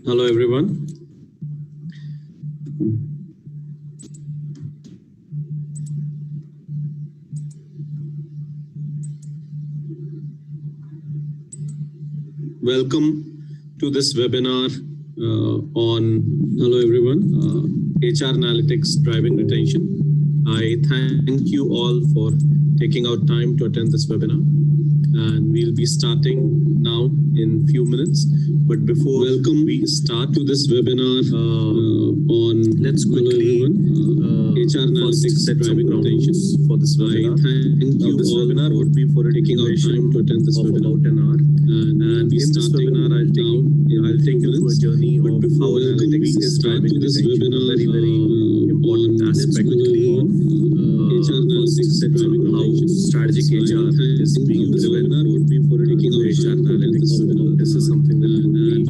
Hello, everyone. Welcome to this webinar on Hello, everyone. HR Analytics Driving Retention. I thank you all for taking out time to attend this webinar. And we'll be starting now in few minutes. But before we start to this webinar on let's quickly HR Analytics set driving retentions for this webinar. Thank you. This webinar would be for taking out time to attend this webinar about an hour. And in this webinar, I'll take you through a journey of how analytics is driving this webinar. Very important aspect of HR Analytics set driving retentions. Strategic HR is being driven. Would be for taking out HR Analytics. This is something that would be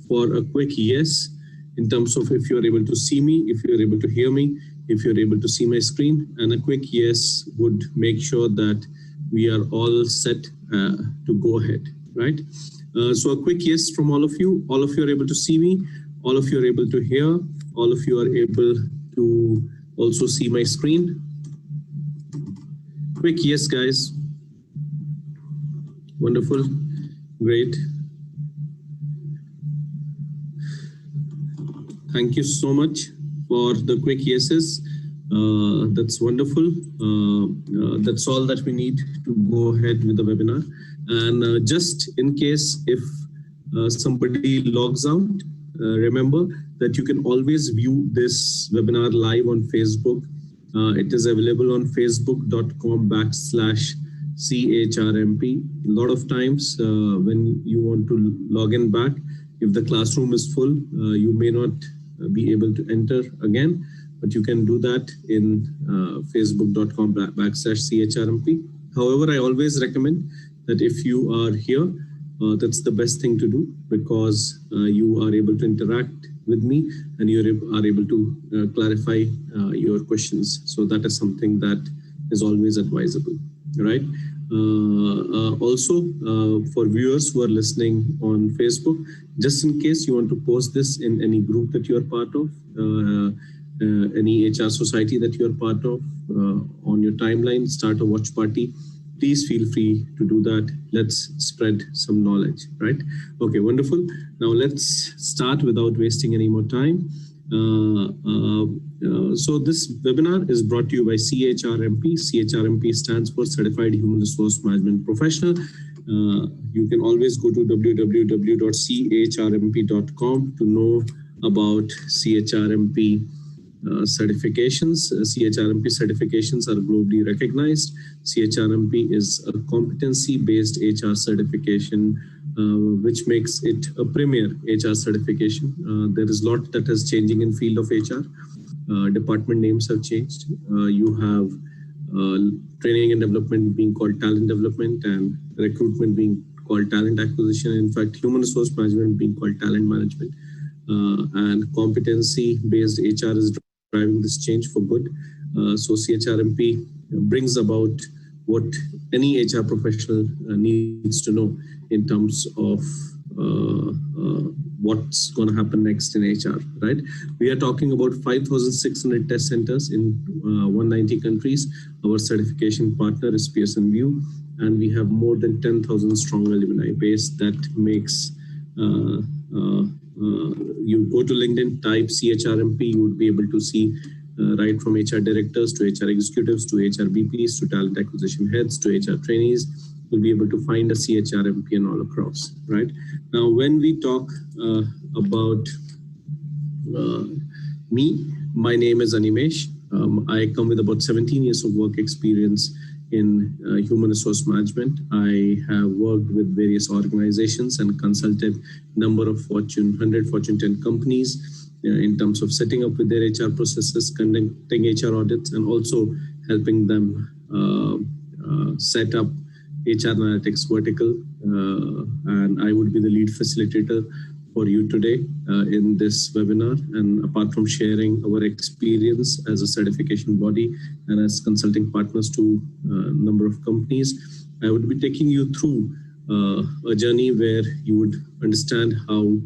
for a quick yes in terms of if you're able to see me, if you're able to hear me, if you're able to see my screen, and a quick yes would make sure that we are all set to go ahead, right? So a quick yes from all of you are able to see me, all of you are able to hear, all of you are able to also see my screen. Quick yes, guys. Wonderful, great. Thank you so much for the quick yeses. That's wonderful. That's all that we need to go ahead with the webinar. And just in case if somebody logs out, remember that you can always view this webinar live on Facebook. It is available on facebook.com/CHRMP. A lot of times when you want to log in back, if the classroom is full, you may not be able to enter again, but you can do that in facebook.com/CHRMP. However, I always recommend that if you are here, that's the best thing to do because you are able to interact with me and you are able to clarify your questions. So that is something that is always advisable, right? Also, for viewers who are listening on Facebook, just in case you want to post this in any group that you are part of, any HR society that you are part of, on your timeline, start a watch party, please feel free to do that. Let's spread some knowledge, right? Okay, wonderful. Now let's start without wasting any more time. So this webinar is brought to you by CHRMP. CHRMP stands for Certified Human Resource Management Professional. You can always go to www.chrmp.com to know about CHRMP certifications. CHRMP certifications are globally recognized. CHRMP is a competency-based HR certification, which makes it a premier HR certification. There is a lot that is changing in field of HR. Department names have changed. You have training and development being called talent development and recruitment being called talent acquisition. In fact, human resource management being called talent management. And competency-based HR is driving this change for good. So CHRMP brings about what any HR professional needs to know in terms of what's going to happen next in HR, right? We are talking about 5,600 test centers in 190 countries. Our certification partner is Pearson VUE, and we have more than 10,000 strong alumni base that makes you go to LinkedIn, type CHRMP, you would be able to see right from HR directors to HR executives to HR VPs to talent acquisition heads to HR trainees. You'll be able to find a CHRMP and all across, right? Now, when we talk about me, my name is Animesh. I come with about 17 years of work experience in human resource management. I have worked with various organizations and consulted number of Fortune 100, Fortune 10 companies in terms of setting up with their HR processes, conducting HR audits, and also helping them set up HR analytics vertical. And I would be the lead facilitator for you today in this webinar. And apart from sharing our experience as a certification body and as consulting partners to a number of companies, I would be taking you through a journey where you would understand how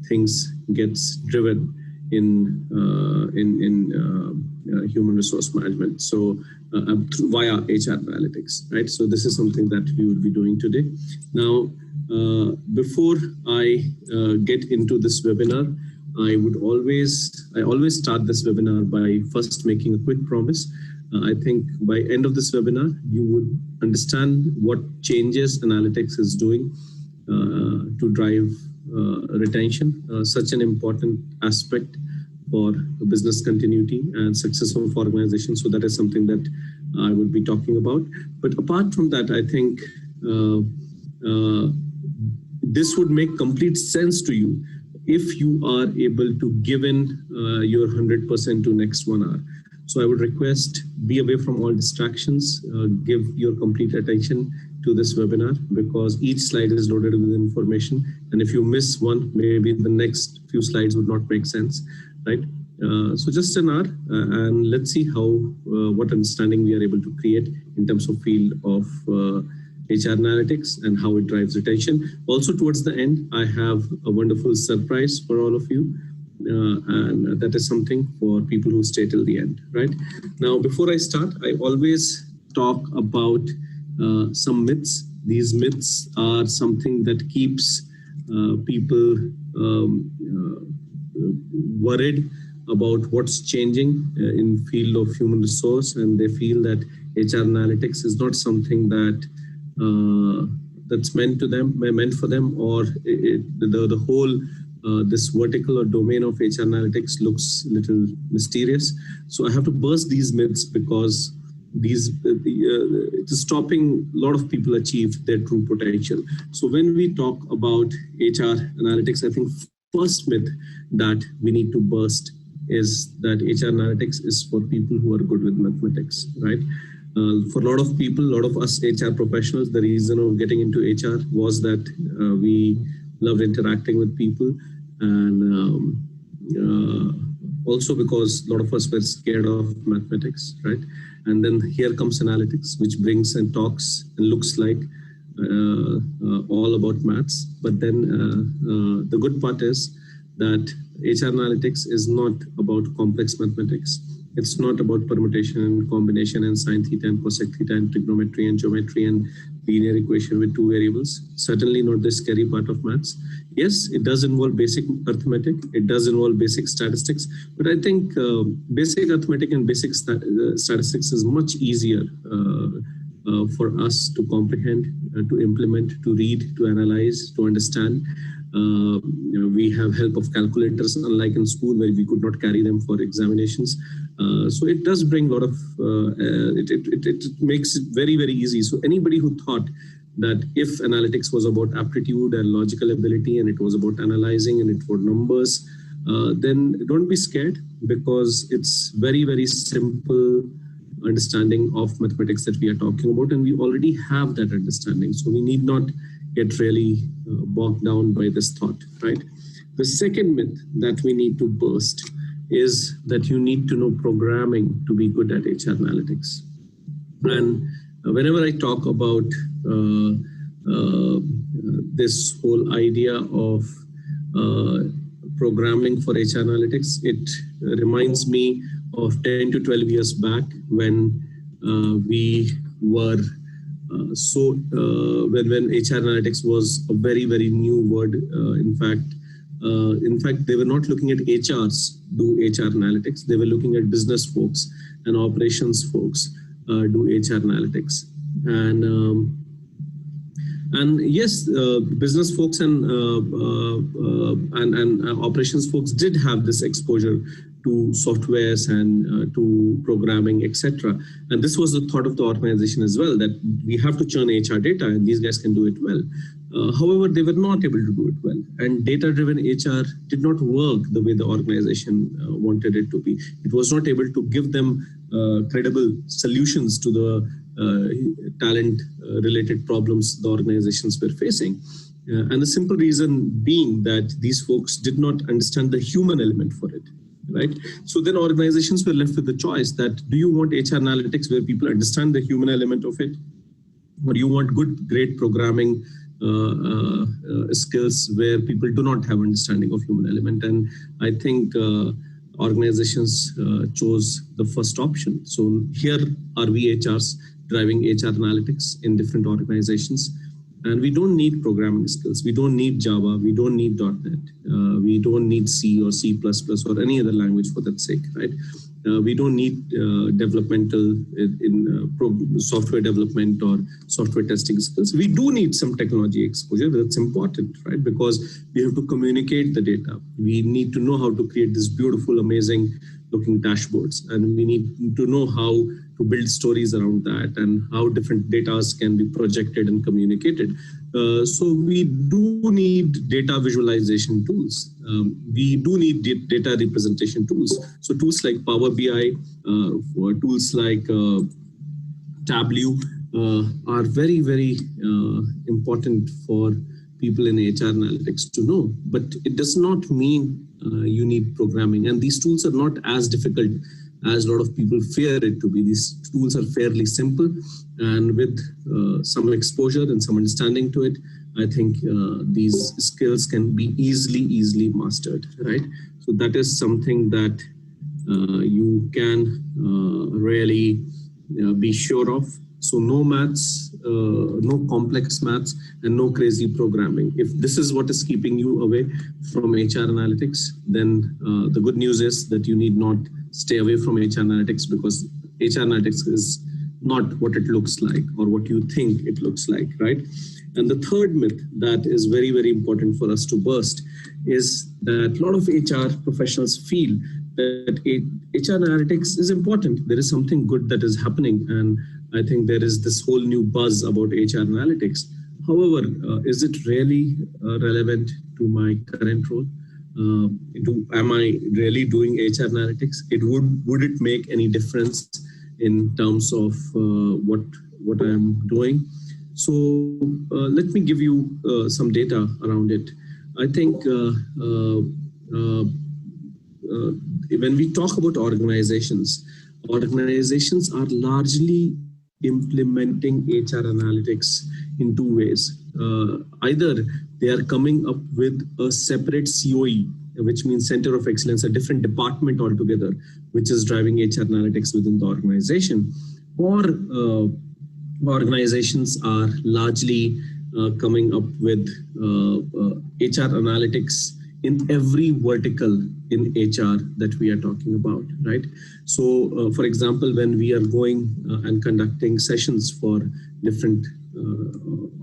things gets driven in human resource management. So via HR analytics, right? So this is something that we will be doing today. Now, before I get into this webinar, I always start this webinar by first making a quick promise. I think by end of this webinar, you would understand what changes analytics is doing to drive retention, such an important aspect for business continuity and success of organizations. So that is something that I would be talking about. But apart from that, I think this would make complete sense to you if you are able to give in your 100% to next 1 hour. So I would request, be away from all distractions, give your complete attention to this webinar, because each slide is loaded with information. And if you miss one, maybe the next few slides would not make sense, right? So just an hour, and let's see what understanding we are able to create in terms of field of HR analytics and how it drives retention. Also towards the end, I have a wonderful surprise for all of you. And that is something for people who stay till the end, right? Now, before I start, I always talk about some myths. These myths are something that keeps people worried about what's changing in field of human resource, and they feel that HR analytics is not something that that's meant for them, or the whole this vertical or domain of HR analytics looks a little mysterious. So I have to burst these myths, because it is stopping a lot of people achieve their true potential. So when we talk about HR analytics, I think first myth that we need to burst is that HR analytics is for people who are good with mathematics, right? For a lot of people, a lot of us HR professionals, the reason of getting into HR was that we loved interacting with people, and also because a lot of us were scared of mathematics, right? And then here comes analytics, which brings and talks and looks like all about maths. But then the good part is that HR analytics is not about complex mathematics. It's not about permutation and combination and sine theta and cosec theta and trigonometry and geometry and linear equation with two variables. Certainly not the scary part of maths. Yes, it does involve basic arithmetic. It does involve basic statistics. But I think basic arithmetic and basic statistics is much easier for us to comprehend, to implement, to read, to analyze, to understand. We have help of calculators, unlike in school where we could not carry them for examinations. So it does bring a lot of, it makes it very, very easy. So anybody who thought that if analytics was about aptitude and logical ability, and it was about analyzing and it was numbers, then don't be scared, because it's very, very simple understanding of mathematics that we are talking about, and we already have that understanding. So we need not get really bogged down by this thought, right? The second myth that we need to burst is that you need to know programming to be good at HR analytics. And whenever I talk about this whole idea of programming for HR analytics, it reminds me of 10 to 12 years back when we were When HR analytics was a very, very new word, in fact, they were not looking at HRs do HR analytics. They were looking at business folks and operations folks do HR analytics. And yes, business folks and operations folks did have this exposure to softwares and to programming, etc. And this was the thought of the organization as well, that we have to churn HR data and these guys can do it well. However, they were not able to do it well. And data-driven HR did not work the way the organization wanted it to be. It was not able to give them credible solutions to the talent-related problems the organizations were facing. And the simple reason being that these folks did not understand the human element for it. Right. So then organizations were left with the choice that, do you want HR analytics where people understand the human element of it? Or do you want great programming skills where people do not have understanding of human element? And I think organizations chose the first option. So here are we HRs driving HR analytics in different organizations. And we don't need programming skills. We don't need Java. We don't need .NET. We don't need C or C++ or any other language for that sake, right? We don't need developmental software development or software testing skills. We do need some technology exposure. That's important, right? Because we have to communicate the data. We need to know how to create this beautiful, amazing looking dashboards. And we need to know how to build stories around that and how different data can be projected and communicated. So we do need data visualization tools. We do need data representation tools. So tools like Power BI, or tools like Tableau are very, very important for people in HR analytics to know. But it does not mean you need programming. And these tools are not as difficult as a lot of people fear it to be. These tools are fairly simple, and with some exposure and some understanding to it, I think these skills can be easily mastered, right? So that is something that you can really be sure of. So no maths, no complex maths, and no crazy programming. If this is what is keeping you away from HR analytics, then the good news is that you need not stay away from HR analytics, because HR analytics is not what it looks like or what you think it looks like, right? And the third myth that is very, very important for us to burst is that a lot of HR professionals feel that HR analytics is important. There is something good that is happening, and I think there is this whole new buzz about HR analytics. However, is it really relevant to my current role? Am I really doing HR analytics? Would it make any difference in terms of what I'm doing? So let me give you some data around it. I think when we talk about organizations are largely implementing HR analytics in two ways. Either they are coming up with a separate COE, which means Center of Excellence, a different department altogether, which is driving HR analytics within the organization, or organizations are largely coming up with HR analytics in every vertical in HR that we are talking about, right? So, for example, when we are going and conducting sessions for different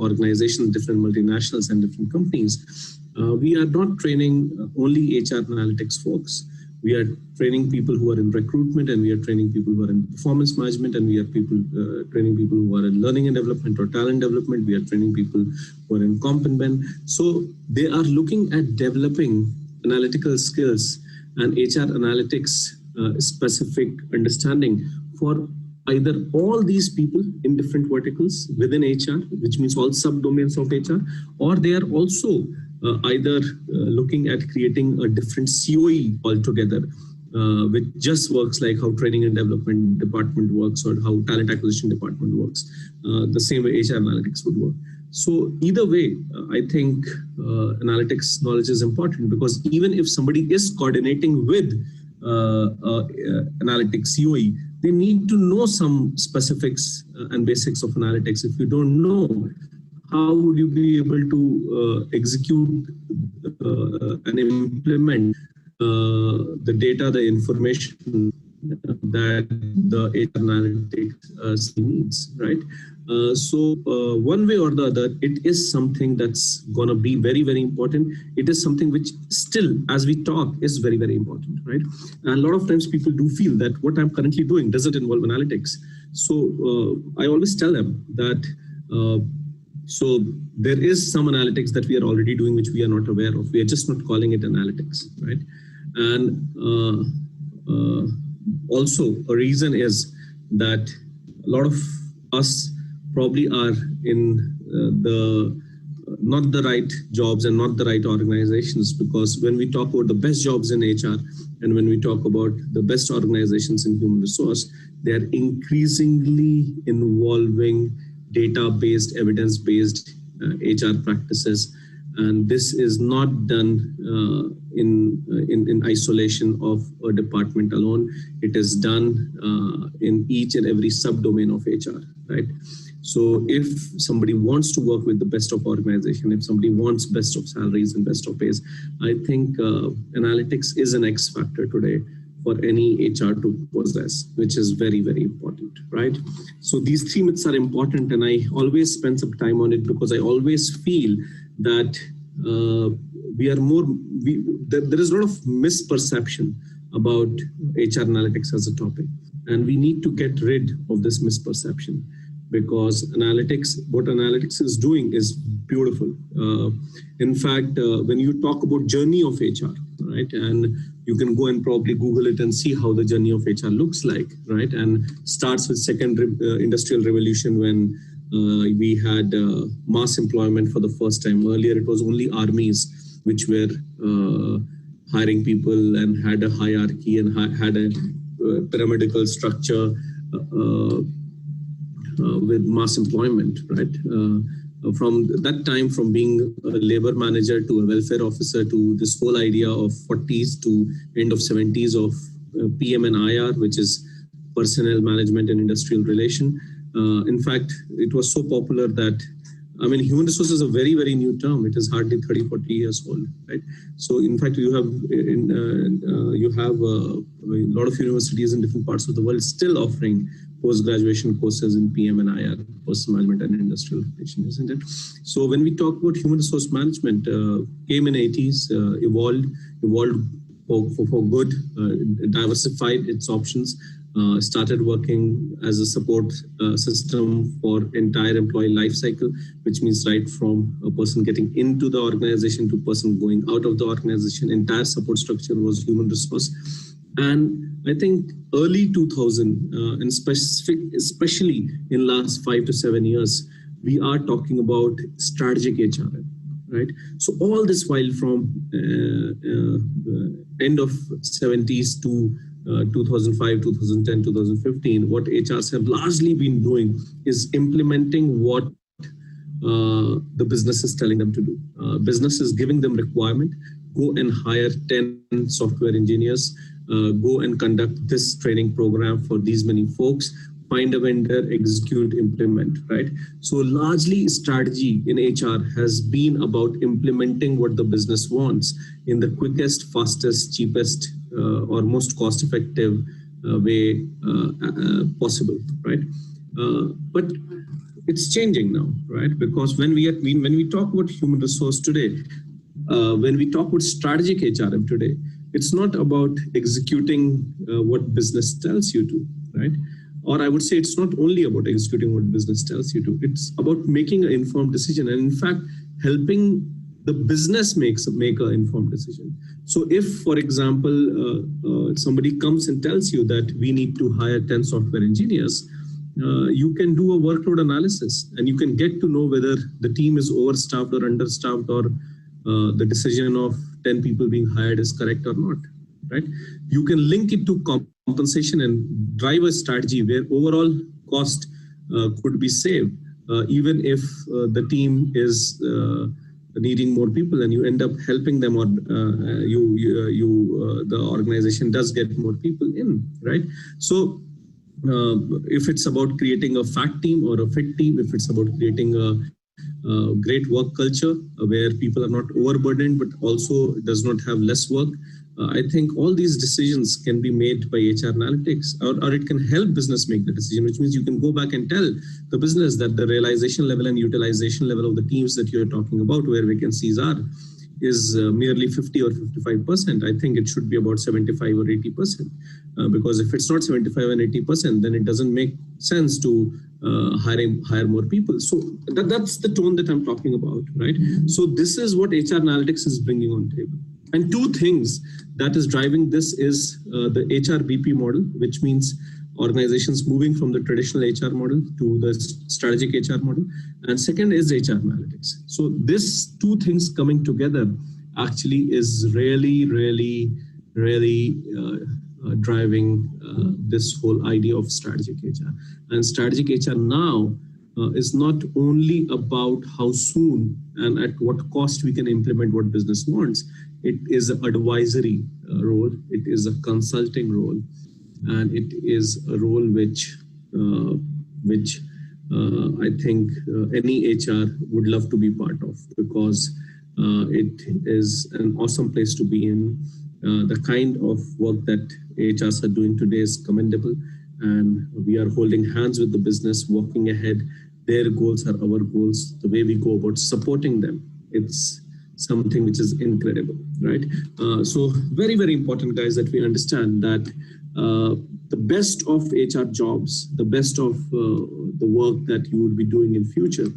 organizations, different multinationals and different companies, we are not training only HR analytics folks. We are training people who are in recruitment, and we are training people who are in performance management, and we are training people who are in learning and development or talent development. We are training people who are in comp and ben. So they are looking at developing analytical skills and HR analytics specific understanding for either all these people in different verticals within HR, which means all subdomains of HR, or they are also either looking at creating a different COE altogether, which just works like how training and development department works or how talent acquisition department works, the same way HR analytics would work. So either way, I think analytics knowledge is important, because even if somebody is coordinating with analytics COE, they need to know some specifics and basics of analytics. If you don't know, how would you be able to execute and implement the data, the information that the HR analytics needs, right? So one way or the other, it is something that's going to be very, very important. It is something which still, as we talk, is very, very important, right? And a lot of times people do feel that what I'm currently doing doesn't involve analytics. So I always tell them that so there is some analytics that we are already doing, which we are not aware of. We are just not calling it analytics, right? And also a reason is that a lot of us probably are in not the right jobs and not the right organizations, because when we talk about the best jobs in HR and when we talk about the best organizations in human resource, they are increasingly involving data-based, evidence-based HR practices. And this is not done in isolation of a department alone. It is done in each and every subdomain of HR, right? So if somebody wants to work with the best of organization, if somebody wants best of salaries and best of pays, I think analytics is an X factor today for any HR to possess, which is very, very important, right? So these three myths are important, and I always spend some time on it because I always feel that there is a lot of misperception about HR analytics as a topic, and we need to get rid of this misperception, because what analytics is doing is beautiful. In fact, when you talk about journey of HR, right, and you can go and probably Google it and see how the journey of HR looks like, right, and starts with second industrial revolution when we had mass employment for the first time. Earlier, it was only armies which were hiring people and had a hierarchy and had a pyramidal structure with mass employment, right? From that time, from being a labor manager to a welfare officer to this whole idea of 40s to end of 70s of PM and IR, which is personnel management and industrial relation. In fact, it was so popular that, I mean, human resources is a very, very new term. It is hardly 30, 40 years old, right? So in fact, you have a lot of universities in different parts of the world still offering post-graduation courses in PM and IR, personnel management and industrial relation, isn't it? So when we talk about human resource management, came in 80s, evolved for good, diversified its options, started working as a support system for entire employee life cycle, which means right from a person getting into the organization to person going out of the organization. Entire support structure was human resource. And I think early 2000, and especially in last 5 to 7 years, we are talking about strategic HRM, right? So all this while from end of 70s to 2005, 2010, 2015, what HRs have largely been doing is implementing what the business is telling them to do. Business is giving them requirement, go and hire 10 software engineers, go and conduct this training program for these many folks, find a vendor, execute, implement, right? So largely strategy in HR has been about implementing what the business wants in the quickest, fastest, cheapest, or most cost-effective way possible, right? But it's changing now, right? Because when we talk about human resource today, when we talk about strategic HRM today, it's not about executing what business tells you to, right? Or I would say it's not only about executing what business tells you to. It's about making an informed decision, and in fact, helping the business make an informed decision. So if, for example, somebody comes and tells you that we need to hire 10 software engineers, you can do a workload analysis and you can get to know whether the team is overstaffed or understaffed, or the decision of 10 people being hired is correct or not, right? You can link it to compensation and drive a strategy where overall cost could be saved, even if the team is needing more people, and you end up helping them, or the organization does get more people in, right? So if it's about creating a fat team or a fit team, if it's about creating a great work culture where people are not overburdened but also does not have less work. I think all these decisions can be made by HR analytics, or it can help business make the decision, which means you can go back and tell the business that the realization level and utilization level of the teams that you're talking about, where vacancies are, is merely 50 or 55%. I think it should be about 75 or 80%. Because if it's not 75 and 80%, then it doesn't make sense to hire more people. So that's the tone that I'm talking about, right? So this is what HR analytics is bringing on table. And two things that is driving this is the HRBP model, which means organizations moving from the traditional HR model to the strategic HR model. And second is HR analytics. So this two things coming together actually is really driving this whole idea of strategic HR. And strategic HR now is not only about how soon and at what cost we can implement what business wants. It is an advisory role. It is a consulting role. And it is a role which I think any HR would love to be part of, because it is an awesome place to be in. The kind of work that HRs are doing today is commendable, and we are holding hands with the business, walking ahead. Their goals are our goals. The way we go about supporting them, it's something which is incredible, right? So very important, guys, that we understand that the best of HR jobs, the best of the work that you would be doing in future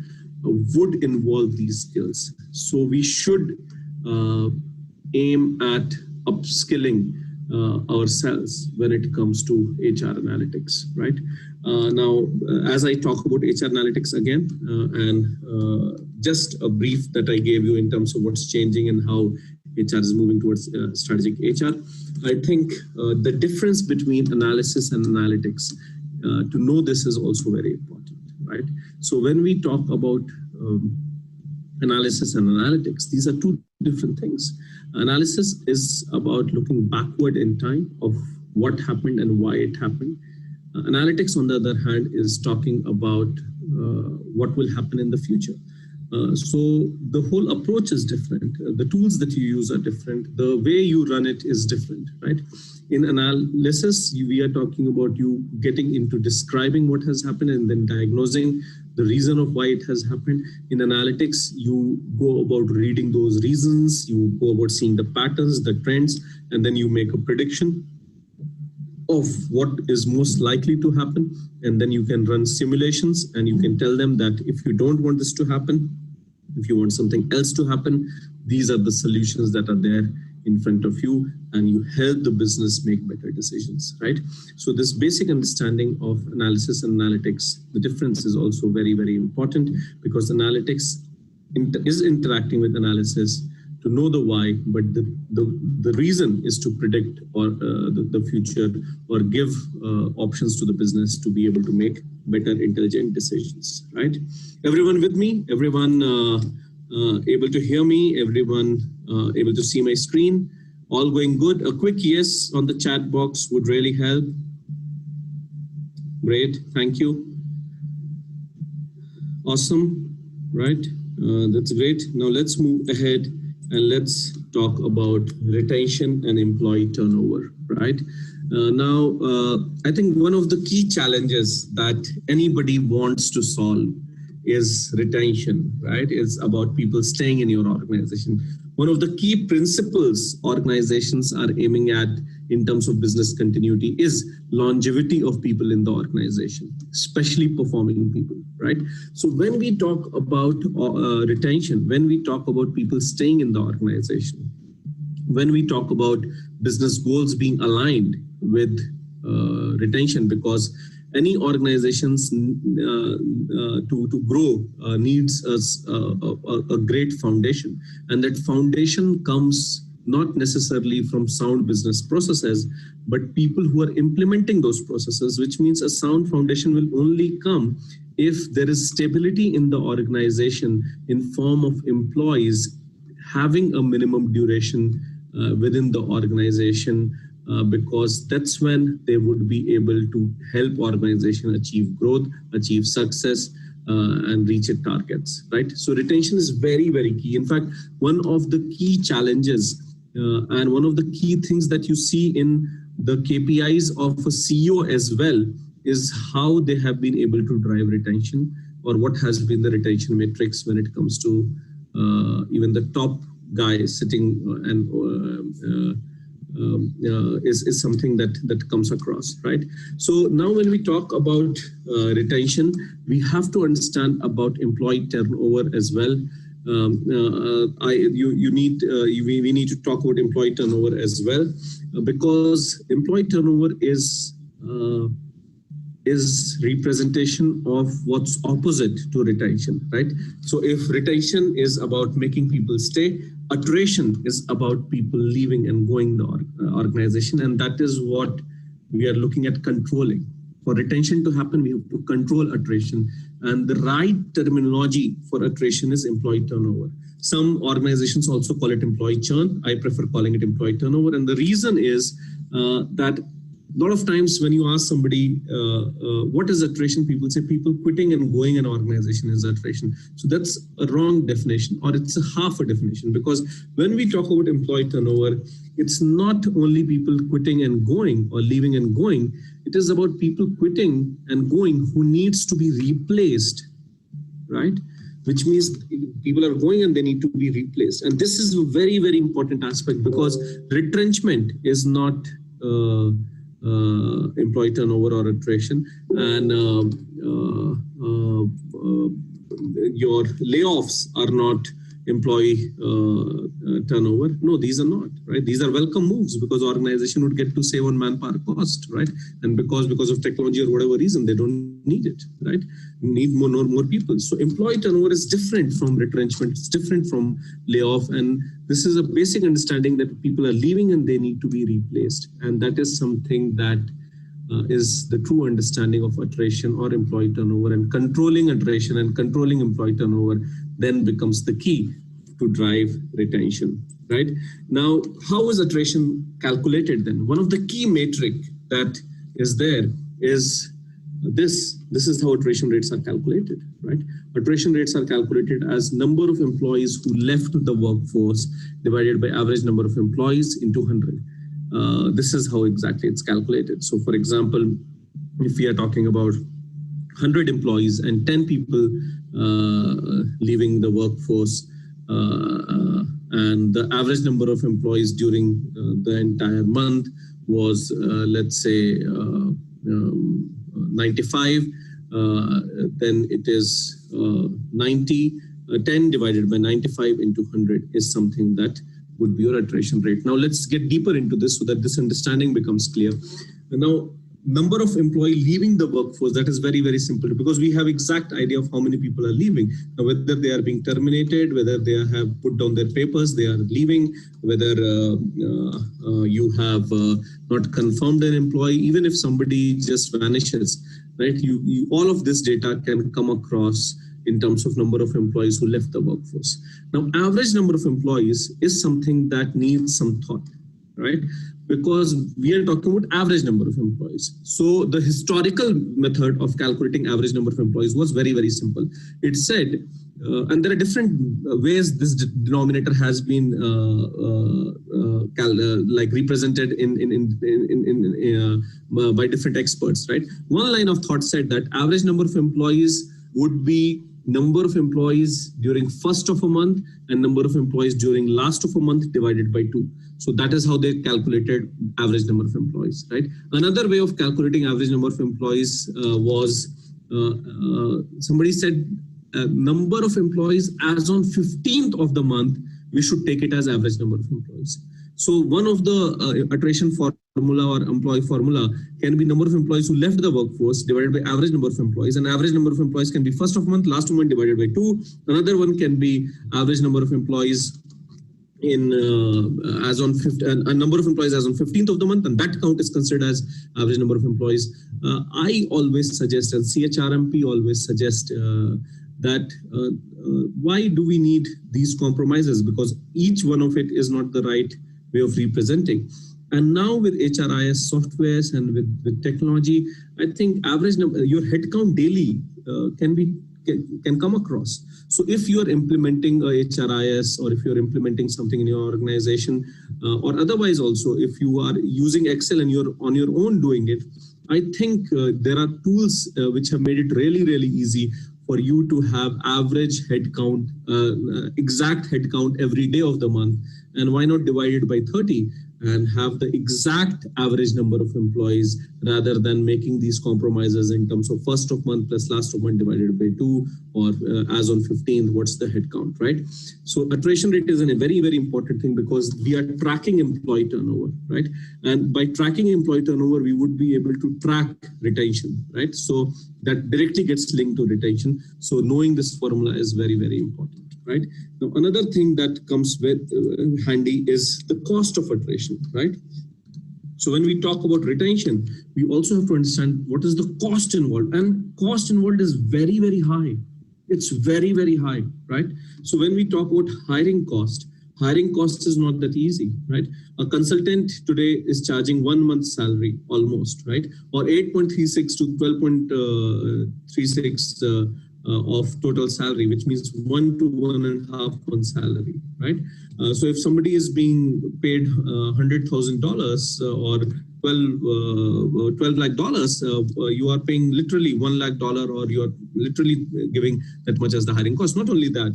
would involve these skills. So we should aim at upskilling ourselves when it comes to HR analytics, right? Now, as I talk about HR analytics again, and just a brief that I gave you in terms of what's changing and how HR is moving towards strategic HR, I think the difference between analysis and analytics, to know this is also very important, right? So when we talk about analysis and analytics, these are two different things. Analysis is about looking backward in time of what happened and why it happened. Analytics, on the other hand, is talking about what will happen in the future. So the whole approach is different. The tools that you use are different. The way you run it is different, right? In analysis, we are talking about you getting into describing what has happened and then diagnosing the reason of why it has happened. In analytics, you go about reading those reasons, you go about seeing the patterns, the trends, and then you make a prediction of what is most likely to happen. And then you can run simulations and you can tell them that if you don't want this to happen, if you want something else to happen, these are the solutions that are there in front of you, and you help the business make better decisions, right? So this basic understanding of analysis and analytics, the difference is also very important, because analytics is interacting with analysis to know the why, but the reason is to predict or the future, or give options to the business to be able to make better intelligent decisions, right? Everyone with me? Everyone able to hear me? Everyone able to see my screen? All going good? A quick yes on the chat box would really help. Great, thank you. Awesome, right? That's great. Now let's move ahead and let's talk about retention and employee turnover, right? Now, I think one of the key challenges that anybody wants to solve is retention, right? It's about people staying in your organization. One of the key principles organizations are aiming at in terms of business continuity is longevity of people in the organization, especially performing people, right? So when we talk about retention, when we talk about people staying in the organization, when we talk about business goals being aligned with retention, because any organizations to grow needs a great foundation, and that foundation comes not necessarily from sound business processes, but people who are implementing those processes, which means a sound foundation will only come if there is stability in the organization in form of employees having a minimum duration within the organization, because that's when they would be able to help organization achieve growth, achieve success, and reach its targets, right? So retention is very, very key. In fact, one of the key challenges and one of the key things that you see in the KPIs of a CEO as well is how they have been able to drive retention, or what has been the retention metrics when it comes to even the top guy sitting and is something that comes across, right? So now when we talk about retention, we have to understand about employee turnover as well. We need to talk about employee turnover as well, because employee turnover is representation of what's opposite to retention, right? So if retention is about making people stay, attrition is about people leaving and going the organization, and that is what we are looking at controlling. For retention to happen, we have to control attrition, and the right terminology for attrition is employee turnover. Some organizations also call it employee churn. I prefer calling it employee turnover, and the reason is that a lot of times when you ask somebody, what is attrition? People say people quitting and going an organization is attrition. So that's a wrong definition, or it's a half a definition, because when we talk about employee turnover, it's not only people quitting and going or leaving and going. It is about people quitting and going who needs to be replaced, right? Which means people are going and they need to be replaced. And this is a very, very important aspect, because retrenchment is not employee turnover or attrition, and your layoffs are not employee turnover. No, these are not, right? These are welcome moves, because organization would get to save on manpower cost, right? And because of technology or whatever reason, they don't need it, right? Need more people. So employee turnover is different from retrenchment. It's different from layoff. And this is a basic understanding that people are leaving and they need to be replaced. And that is something that is the true understanding of attrition or employee turnover, and controlling attrition and controlling employee turnover then becomes the key to drive retention, right? Now, how is attrition calculated then? One of the key metric that is there is this. This is how attrition rates are calculated, right? Attrition rates are calculated as number of employees who left the workforce divided by average number of employees into 100. This is how exactly it's calculated. So for example, if we are talking about 100 employees and 10 people leaving the workforce, and the average number of employees during the entire month was, let's say, 95, then it is 90. 10 divided by 95 into 100 is something that would be your attrition rate. Now let's get deeper into this so that this understanding becomes clear. And now, number of employees leaving the workforce, that is very, very simple, because we have exact idea of how many people are leaving. Now, whether they are being terminated, whether they have put down their papers, they are leaving, whether you have not confirmed an employee, even if somebody just vanishes, right? You all of this data can come across in terms of number of employees who left the workforce. Now, average number of employees is something that needs some thought, right? Because we are talking about average number of employees. So the historical method of calculating average number of employees was very, very simple. It said, and there are different ways this denominator has been like represented by different experts, right? One line of thought said that average number of employees would be number of employees during first of a month and number of employees during last of a month divided by 2. So that is how they calculated average number of employees, right? Another way of calculating average number of employees was somebody said number of employees as on 15th of the month, we should take it as average number of employees. So one of the attrition formula or employee formula can be number of employees who left the workforce divided by average number of employees, and average number of employees can be first of month, last of month divided by 2. Another one can be average number of employees in as on a number of employees as on 15th of the month, and that count is considered as average number of employees. I always suggest, and CHRMP always suggest that why do we need these compromises? Because each one of it is not the right way of representing. And now with HRIS softwares and with technology, I think average number, your headcount daily can come across. So if you are implementing a HRIS, or if you're implementing something in your organization, or otherwise also, if you are using Excel and you're on your own doing it, I think there are tools which have made it really, really easy for you to have average headcount, exact headcount every day of the month. And why not divide it by 30 and have the exact average number of employees, rather than making these compromises in terms of first of month plus last of month divided by 2, or as on 15th, what's the head count, right? So attrition rate is a very, very important thing, because we are tracking employee turnover, right? And by tracking employee turnover, we would be able to track retention, right? So that directly gets linked to retention. So knowing this formula is very, very important. Right. Now, another thing that comes with handy is the cost of attrition, right? So when we talk about retention, we also have to understand what is the cost involved, and cost involved is very, very high. It's very, very high, right? So when we talk about hiring cost is not that easy, right? A consultant today is charging 1 month's salary almost, right? Or 8.36 to 12.36 of total salary, which means 1 to 1.5 months salary, right? So if somebody is being paid $100,000 or $12 lakh, you are paying literally $1 lakh, or you are literally giving that much as the hiring cost. Not only that,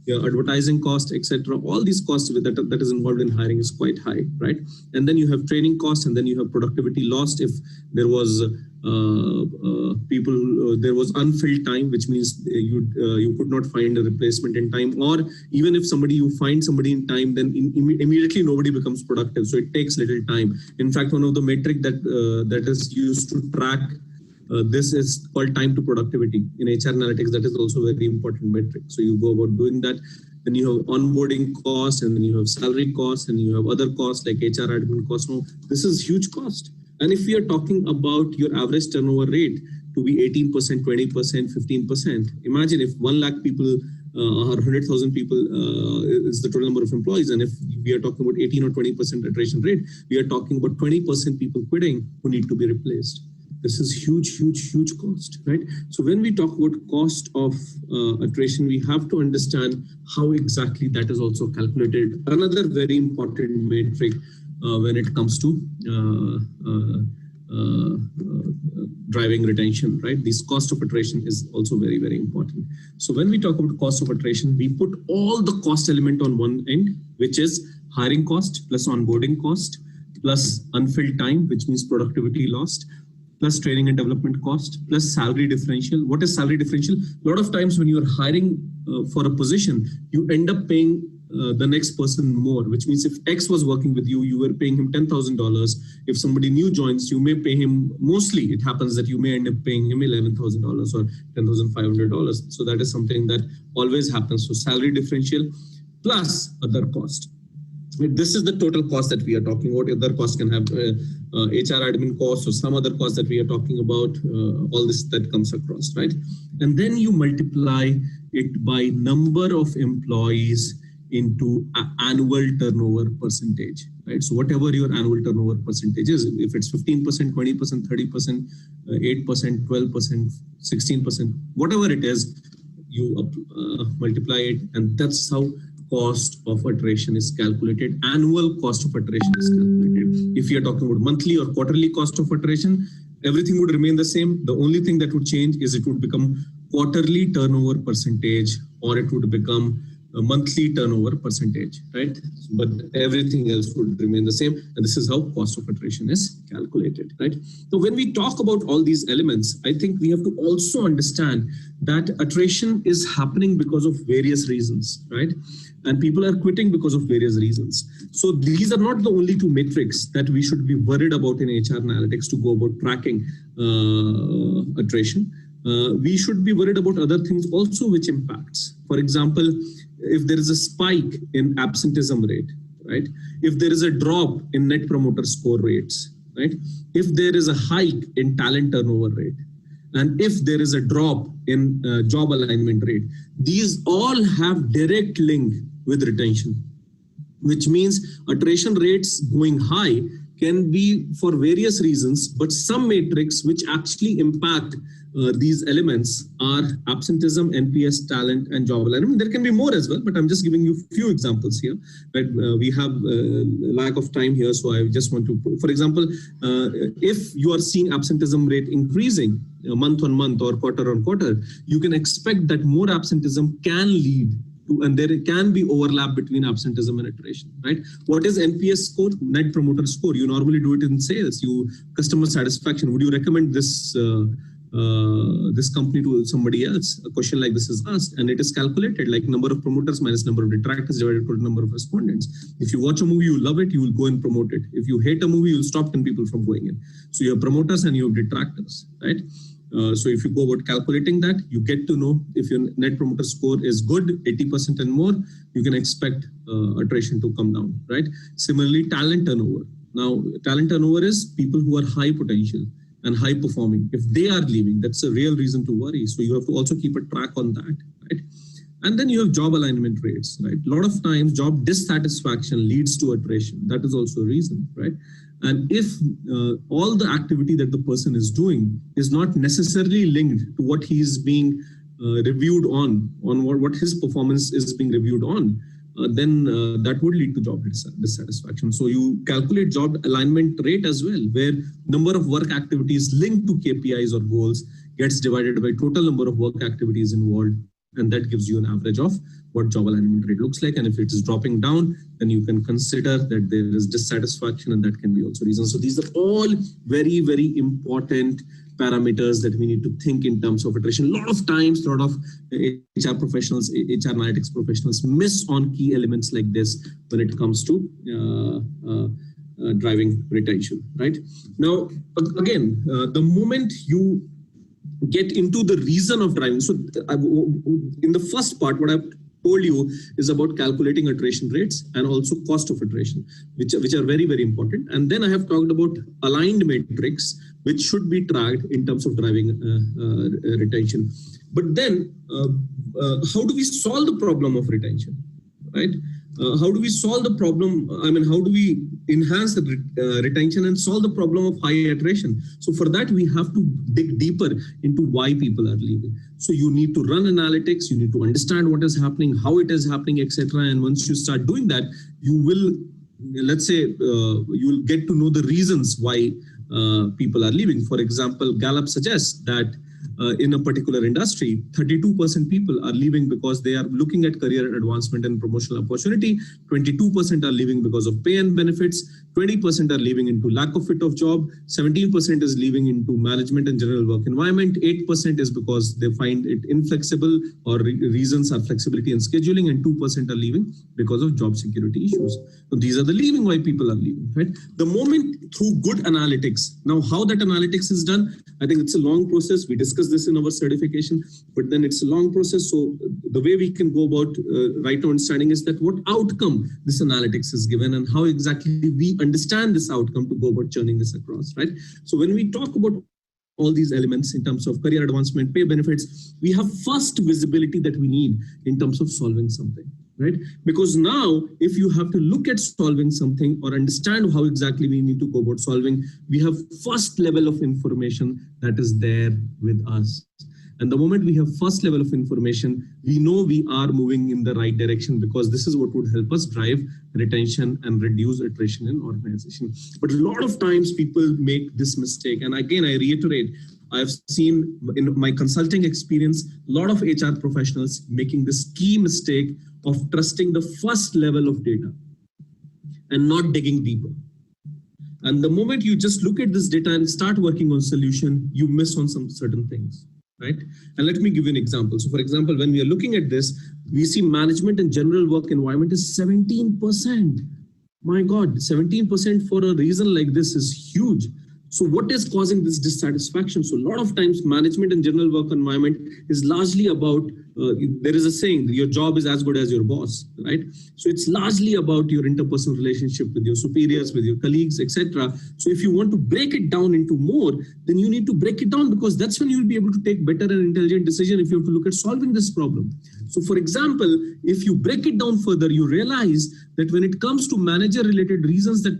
your advertising cost, etc. All these costs that is involved in hiring is quite high, right? And then you have training costs, and then you have productivity lost if there was there was unfilled time, which means you could not find a replacement in time, or even if you find somebody in time, then immediately nobody becomes productive. So it takes little time. In fact, one of the metric that is used to track this is called time to productivity. In HR analytics, that is also a very important metric. So you go about doing that. Then you have onboarding costs, and then you have salary costs, and you have other costs like HR admin costs. No, this is huge cost. And if we are talking about your average turnover rate to be 18%, 20%, 15%, imagine if 1 lakh people or 100,000 people is the total number of employees. And if we are talking about 18 or 20% attrition rate, we are talking about 20% people quitting who need to be replaced. This is huge, huge, huge cost, right? So when we talk about cost of attrition, we have to understand how exactly that is also calculated. Another very important metric when it comes to driving retention, right? This cost of attrition is also very, very important. So when we talk about cost of attrition, we put all the cost element on one end, which is hiring cost plus onboarding cost plus unfilled time, which means productivity lost, plus training and development cost, plus salary differential. What is salary differential? A lot of times when you are hiring for a position, you end up paying the next person more, which means if X was working with you, you were paying him $10,000. If somebody new joins, you may pay him, mostly it happens that you may end up paying him $11,000 or $10,500. So that is something that always happens. So salary differential plus other cost. This is the total cost that we are talking about. Other costs can have HR admin costs or some other costs that we are talking about, all this that comes across, right? And then you multiply it by number of employees into annual turnover percentage, right? So whatever your annual turnover percentage is, if it's 15%, 20%, 30%, 8%, 12%, 16%, whatever it is, you multiply it, and that's how cost of attrition is calculated. Annual cost of attrition is calculated. If you are talking about monthly or quarterly cost of attrition, everything would remain the same. The only thing that would change is it would become quarterly turnover percentage, or it would become a monthly turnover percentage, right? But everything else would remain the same. And this is how cost of attrition is calculated, right? So when we talk about all these elements, I think we have to also understand that attrition is happening because of various reasons, right? And people are quitting because of various reasons. So these are not the only two metrics that we should be worried about in HR analytics to go about tracking attrition. We should be worried about other things also which impacts. For example, if there is a spike in absenteeism rate, right? If there is a drop in net promoter score rates, right? If there is a hike in talent turnover rate, and if there is a drop in job alignment rate, these all have direct link with retention. which means attrition rates going high can be for various reasons, but some metrics which actually impact these elements are absenteeism, NPS, talent, and job alignment. There can be more as well, but I'm just giving you a few examples here. Right? We have lack of time here, so I just want to, for example, if you are seeing absenteeism rate increasing month on month or quarter on quarter, you can expect that more absenteeism can lead to, and there can be overlap between absenteeism and iteration, right? What is NPS score? Net Promoter Score. You normally do it in sales. You customer satisfaction. Would you recommend this this company to somebody else? A question like this is asked, and it is calculated like number of promoters minus number of detractors divided by number of respondents. If you watch a movie, you love it, you will go and promote it. If you hate a movie, you'll stop 10 people from going in. So you have promoters and you have detractors, right? So if you go about calculating that, you get to know if your net promoter score is good, 80% and more, you can expect attrition to come down, right? Similarly, talent turnover. Now, talent turnover is people who are high potential and high performing. If they are leaving, that's a real reason to worry. So you have to also keep a track on that, right? And then you have job alignment rates, right? A lot of times job dissatisfaction leads to attrition. That is also a reason, right? And if all the activity that the person is doing is not necessarily linked to what he is being reviewed on what his performance is being reviewed on, then that would lead to job dissatisfaction. So you calculate job alignment rate as well, where number of work activities linked to KPIs or goals gets divided by total number of work activities involved, and that gives you an average of what job alignment rate looks like. And if it is dropping down, then you can consider that there is dissatisfaction, and that can be also reason. So these are all very, very important parameters that we need to think in terms of attrition. A lot of times, a lot of HR professionals, HR analytics professionals miss on key elements like this when it comes to driving retention, right? Now, again, the moment you get into the reason of driving. So in the first part, what I've told you is about calculating attrition rates and also cost of attrition, which are very, very important. And then I have talked about aligned metrics, which should be tracked in terms of driving retention. But then how do we solve the problem of retention, right? How do we solve the problem? I mean, how do we enhance the retention and solve the problem of high attrition? So for that, we have to dig deeper into why people are leaving. So you need to run analytics, you need to understand what is happening, how it is happening, etc. And once you start doing that, you will, let's say, you will get to know the reasons why people are leaving. For example, Gallup suggests that in a particular industry, 32% people are leaving because they are looking at career advancement and promotional opportunity. 22% are leaving because of pay and benefits. 20% are leaving into lack of fit of job. 17% is leaving into management and general work environment. 8% is because they find it inflexible, or reasons are flexibility and scheduling, and 2% are leaving because of job security issues. So these are the leaving why people are leaving, right? The moment through good analytics. Now, how that analytics is done, I think it's a long process. We discussed this in our certification, but then it's a long process. So the way we can go about right now understanding is that what outcome this analytics is given and how exactly we understand this outcome to go about churning this across, right? So when we talk about all these elements in terms of career advancement, pay benefits, we have first visibility that we need in terms of solving something, right? Because now, if you have to look at solving something or understand how exactly we need to go about solving, we have first level of information that is there with us. And the moment we have first level of information, we know we are moving in the right direction, because this is what would help us drive retention and reduce attrition in organization. But a lot of times people make this mistake. And again, I reiterate, I've seen in my consulting experience, a lot of HR professionals making this key mistake of trusting the first level of data and not digging deeper. And the moment you just look at this data and start working on solution, you miss on some certain things, right? And let me give you an example. So for example, when we are looking at this, we see management and general work environment is 17%. My God, 17% for a reason like this is huge. So what is causing this dissatisfaction? So a lot of times management and general work environment is largely about, there is a saying, your job is as good as your boss, right? So it's largely about your interpersonal relationship with your superiors, with your colleagues, etc. So if you want to break it down into more, then you need to break it down, because that's when you'll be able to take better and intelligent decision if you have to look at solving this problem. So for example, if you break it down further, you realize that when it comes to manager-related reasons that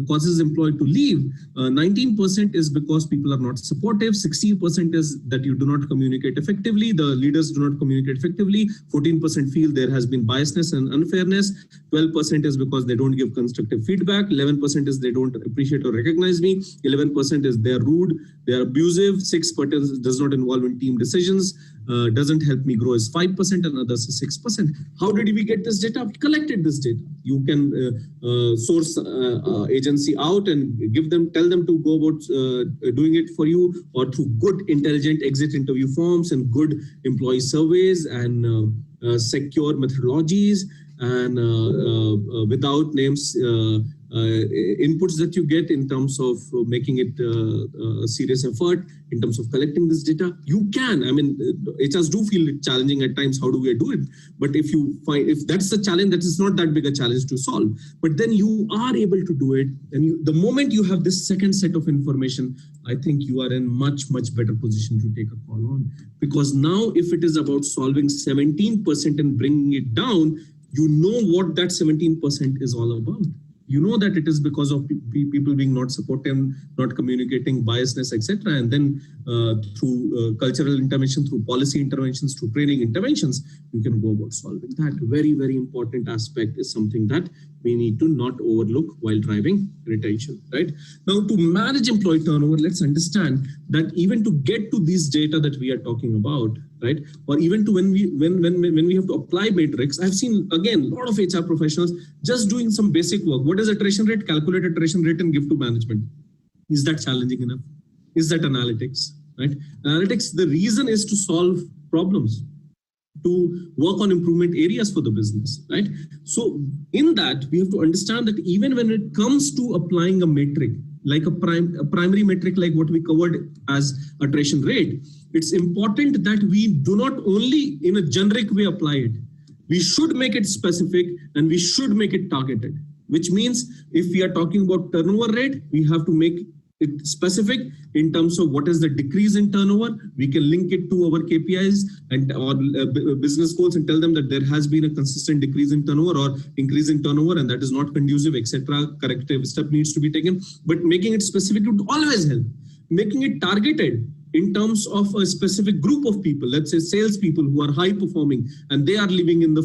causes employee to leave, 19% is because people are not supportive, 60% is that you do not communicate effectively, the leaders do not communicate effectively, 14% feel there has been biasness and unfairness, 12% is because they don't give constructive feedback, 11% is they don't appreciate or recognize me, 11% is they're rude, they're abusive, 6% does not involve in team decisions, doesn't help me grow is 5%, and others is 6%. How did we get this data? We collected this data. You can source agency out and tell them to go about doing it for you, or through good intelligent exit interview forms and good employee surveys and secure methodologies and without names inputs that you get in terms of making it a serious effort in terms of collecting this data. You can, I mean, HRs do feel it challenging at times. How do we do it? But if that's the challenge, that is not that big a challenge to solve. But then you are able to do it. And the moment you have this second set of information, I think you are in much better position to take a call on. Because now if it is about solving 17% and bringing it down, you know what that 17% is all about. You know that it is because of people being not supportive, not communicating, biasness, etc. And then through cultural intervention, through policy interventions, through training interventions, you can go about solving that. Very important aspect is something that we need to not overlook while driving retention, right? Now, to manage employee turnover, let's understand that even to get to this data that we are talking about, right? Or even to when we have to apply matrix, I've seen again a lot of HR professionals just doing some basic work. What is attrition rate? Calculate attrition rate and give to management. Is that challenging enough? Is that analytics, right? Analytics, the reason is to solve problems, to work on improvement areas for the business, right? So in that, we have to understand that even when it comes to applying a metric, like a primary metric, like what we covered as attrition rate, it's important that we do not only in a generic way apply it. We should make it specific and we should make it targeted, which means if we are talking about turnover rate, we have to make it specific in terms of what is the decrease in turnover. We can link it to our KPIs and our business goals and tell them that there has been a consistent decrease in turnover or increase in turnover, and that is not conducive, etc. Corrective step needs to be taken. But making it specific would always help. Making it targeted in terms of a specific group of people, let's say salespeople who are high performing and they are leaving in the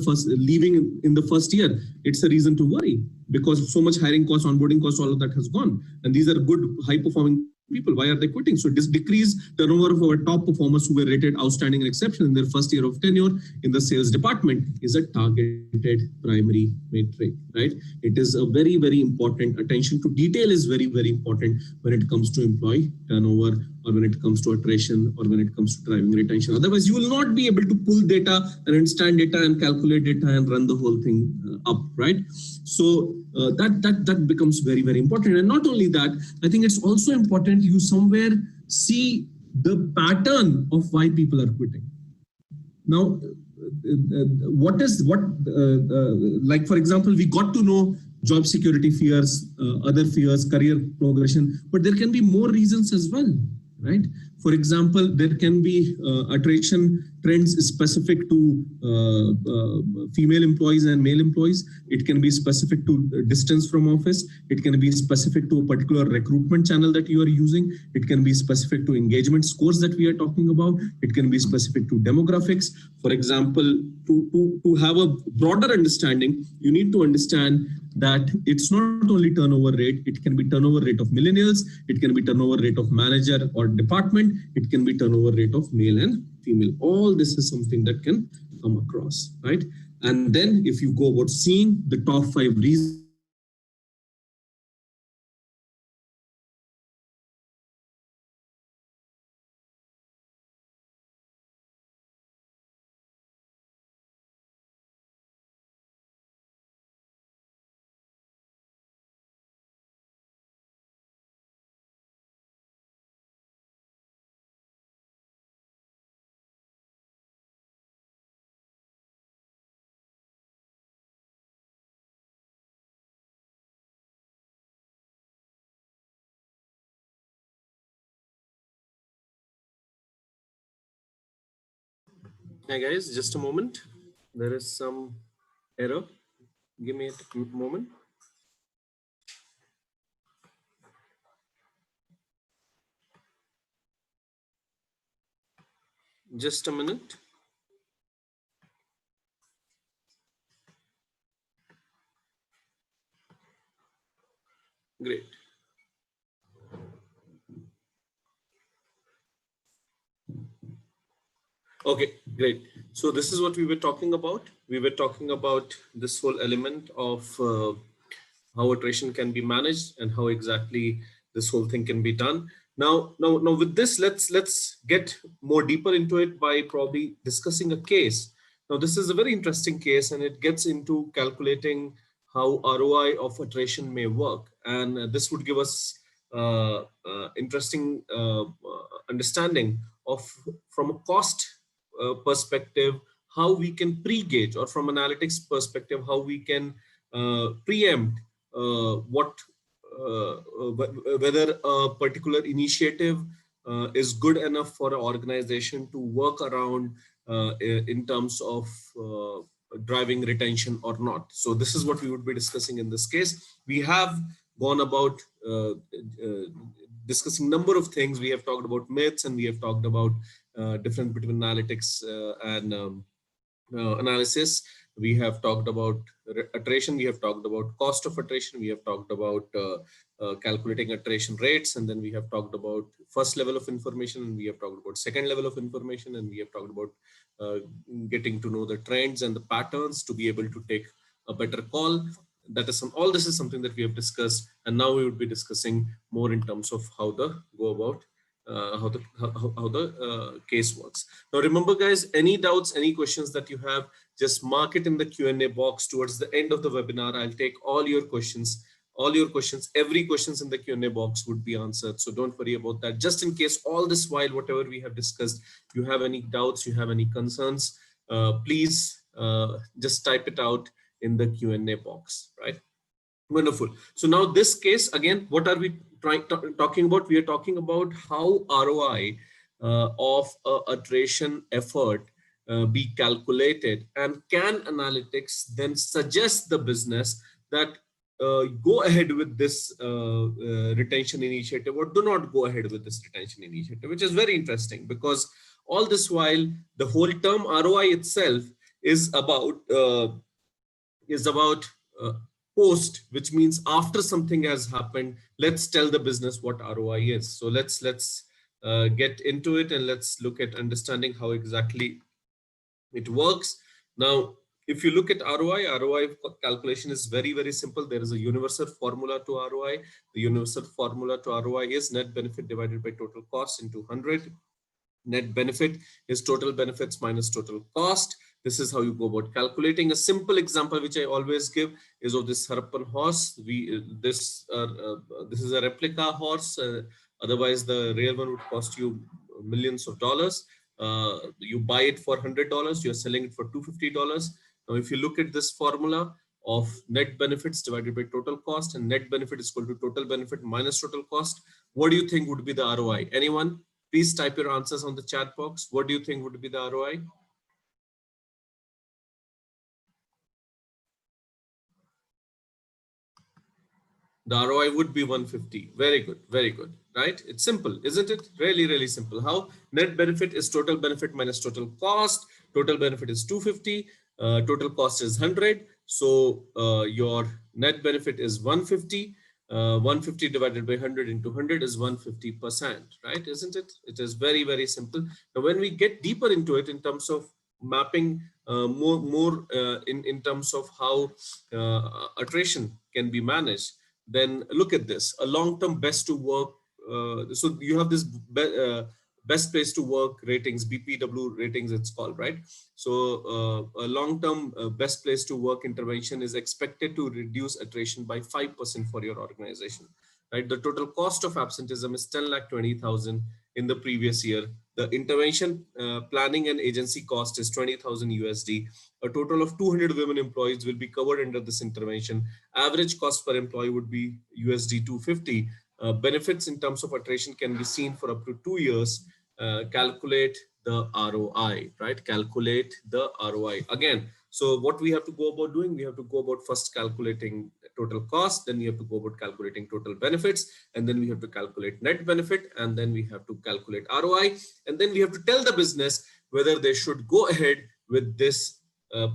first year, it's a reason to worry because so much hiring costs, onboarding costs, all of that has gone. And these are good high performing people. Why are they quitting? So this decreased turnover of our top performers who were rated outstanding and exceptional in their first year of tenure in the sales department is a targeted primary metric, right? It is a very important. Attention to detail is very important when it comes to employee turnover or when it comes to attrition or when it comes to driving retention. Otherwise, you will not be able to pull data and understand data and calculate data and run the whole thing up, right? So that becomes very important. And not only that, I think it's also important you somewhere see the pattern of why people are quitting. Now, like for example, we got to know job security fears, other fears, career progression, but there can be more reasons as well, right? For example, there can be attrition trends specific to female employees and male employees. It can be specific to distance from office. It can be specific to a particular recruitment channel that you are using. It can be specific to engagement scores that we are talking about. It can be specific to demographics. For example, to have a broader understanding, you need to understand that it's not only turnover rate, it can be turnover rate of millennials, it can be turnover rate of manager or department, it can be turnover rate of male and female. All this is something that can come across, right? And then if you go about seeing the top 5 reasons, hey guys, just a moment. There is some error. Give me a moment. Just a minute. Great. Okay, great. So this is what we were talking about. We were talking about this whole element of how attrition can be managed and how exactly this whole thing can be done. Now with this, let's get more deeper into it by probably discussing a case. Now this is a very interesting case, and it gets into calculating how ROI of attrition may work, and this would give us interesting understanding of, from a cost perspective, how we can pre-gauge, or from analytics perspective, how we can preempt what whether a particular initiative is good enough for an organization to work around in terms of driving retention or not. So this is what we would be discussing in this case. We have gone about discussing number of things. We have talked about myths, and we have talked about difference between analytics and analysis. We have talked about attrition, we have talked about cost of attrition, we have talked about calculating attrition rates, and then we have talked about first level of information, and we have talked about second level of information, and we have talked about getting to know the trends and the patterns to be able to take a better call. That is all this is something that we have discussed, and now we would be discussing more in terms of how the go about how the case works. Now remember guys, any doubts, any questions that you have, just mark it in the Q&A box. Towards the end of the webinar, I'll take all your questions. Every questions in the Q&A box would be answered. So don't worry about that. Just in case all this while, whatever we have discussed, you have any doubts, you have any concerns, please just type it out in the Q&A box, right? Wonderful. So now this case, again, what are we talking about? We are talking about how ROI of attrition effort be calculated, and can analytics then suggest the business that go ahead with this retention initiative, or do not go ahead with this retention initiative, which is very interesting, because all this while the whole term ROI itself is about post, which means after something has happened, let's tell the business what ROI is. So let's get into it, and let's look at understanding how exactly it works. Now, if you look at ROI calculation is very, very simple. There is a universal formula to ROI. The universal formula to ROI is net benefit divided by total cost into 100. Net benefit is total benefits minus total cost. This is how you go about calculating. A simple example which I always give is of this Harappan horse. This is a replica horse. Otherwise, the real one would cost you millions of dollars. You buy it for $100. You're selling it for $250. Now, if you look at this formula of net benefits divided by total cost, and net benefit is equal to total benefit minus total cost, what do you think would be the ROI? Anyone? Please type your answers on the chat box. What do you think would be the ROI? The ROI would be 150. Very good, very good, right? It's simple, isn't it? Really, really simple. How? Net benefit is total benefit minus total cost. Total benefit is 250. Total cost is 100. So your net benefit is 150. 150 divided by 100 into 100 is 150%, right? Isn't it? It is very, very simple. Now, when we get deeper into it in terms of mapping more in terms of how attrition can be managed, then look at this, a long-term best to work. So you have this best place to work ratings, BPW ratings it's called, right? So a long-term best place to work intervention is expected to reduce attrition by 5% for your organization, right? The total cost of absenteeism is 10,20,000 in the previous year. The intervention planning and agency cost is 20,000 USD. A total of 200 women employees will be covered under this intervention. Average cost per employee would be USD 250. Benefits in terms of attrition can be seen for up to 2 years. Calculate the ROI, right? Calculate the ROI. Again, So what we have to go about doing, we have to go about first calculating total cost, then we have to go about calculating total benefits, and then we have to calculate net benefit, and then we have to calculate ROI, and then we have to tell the business whether they should go ahead with this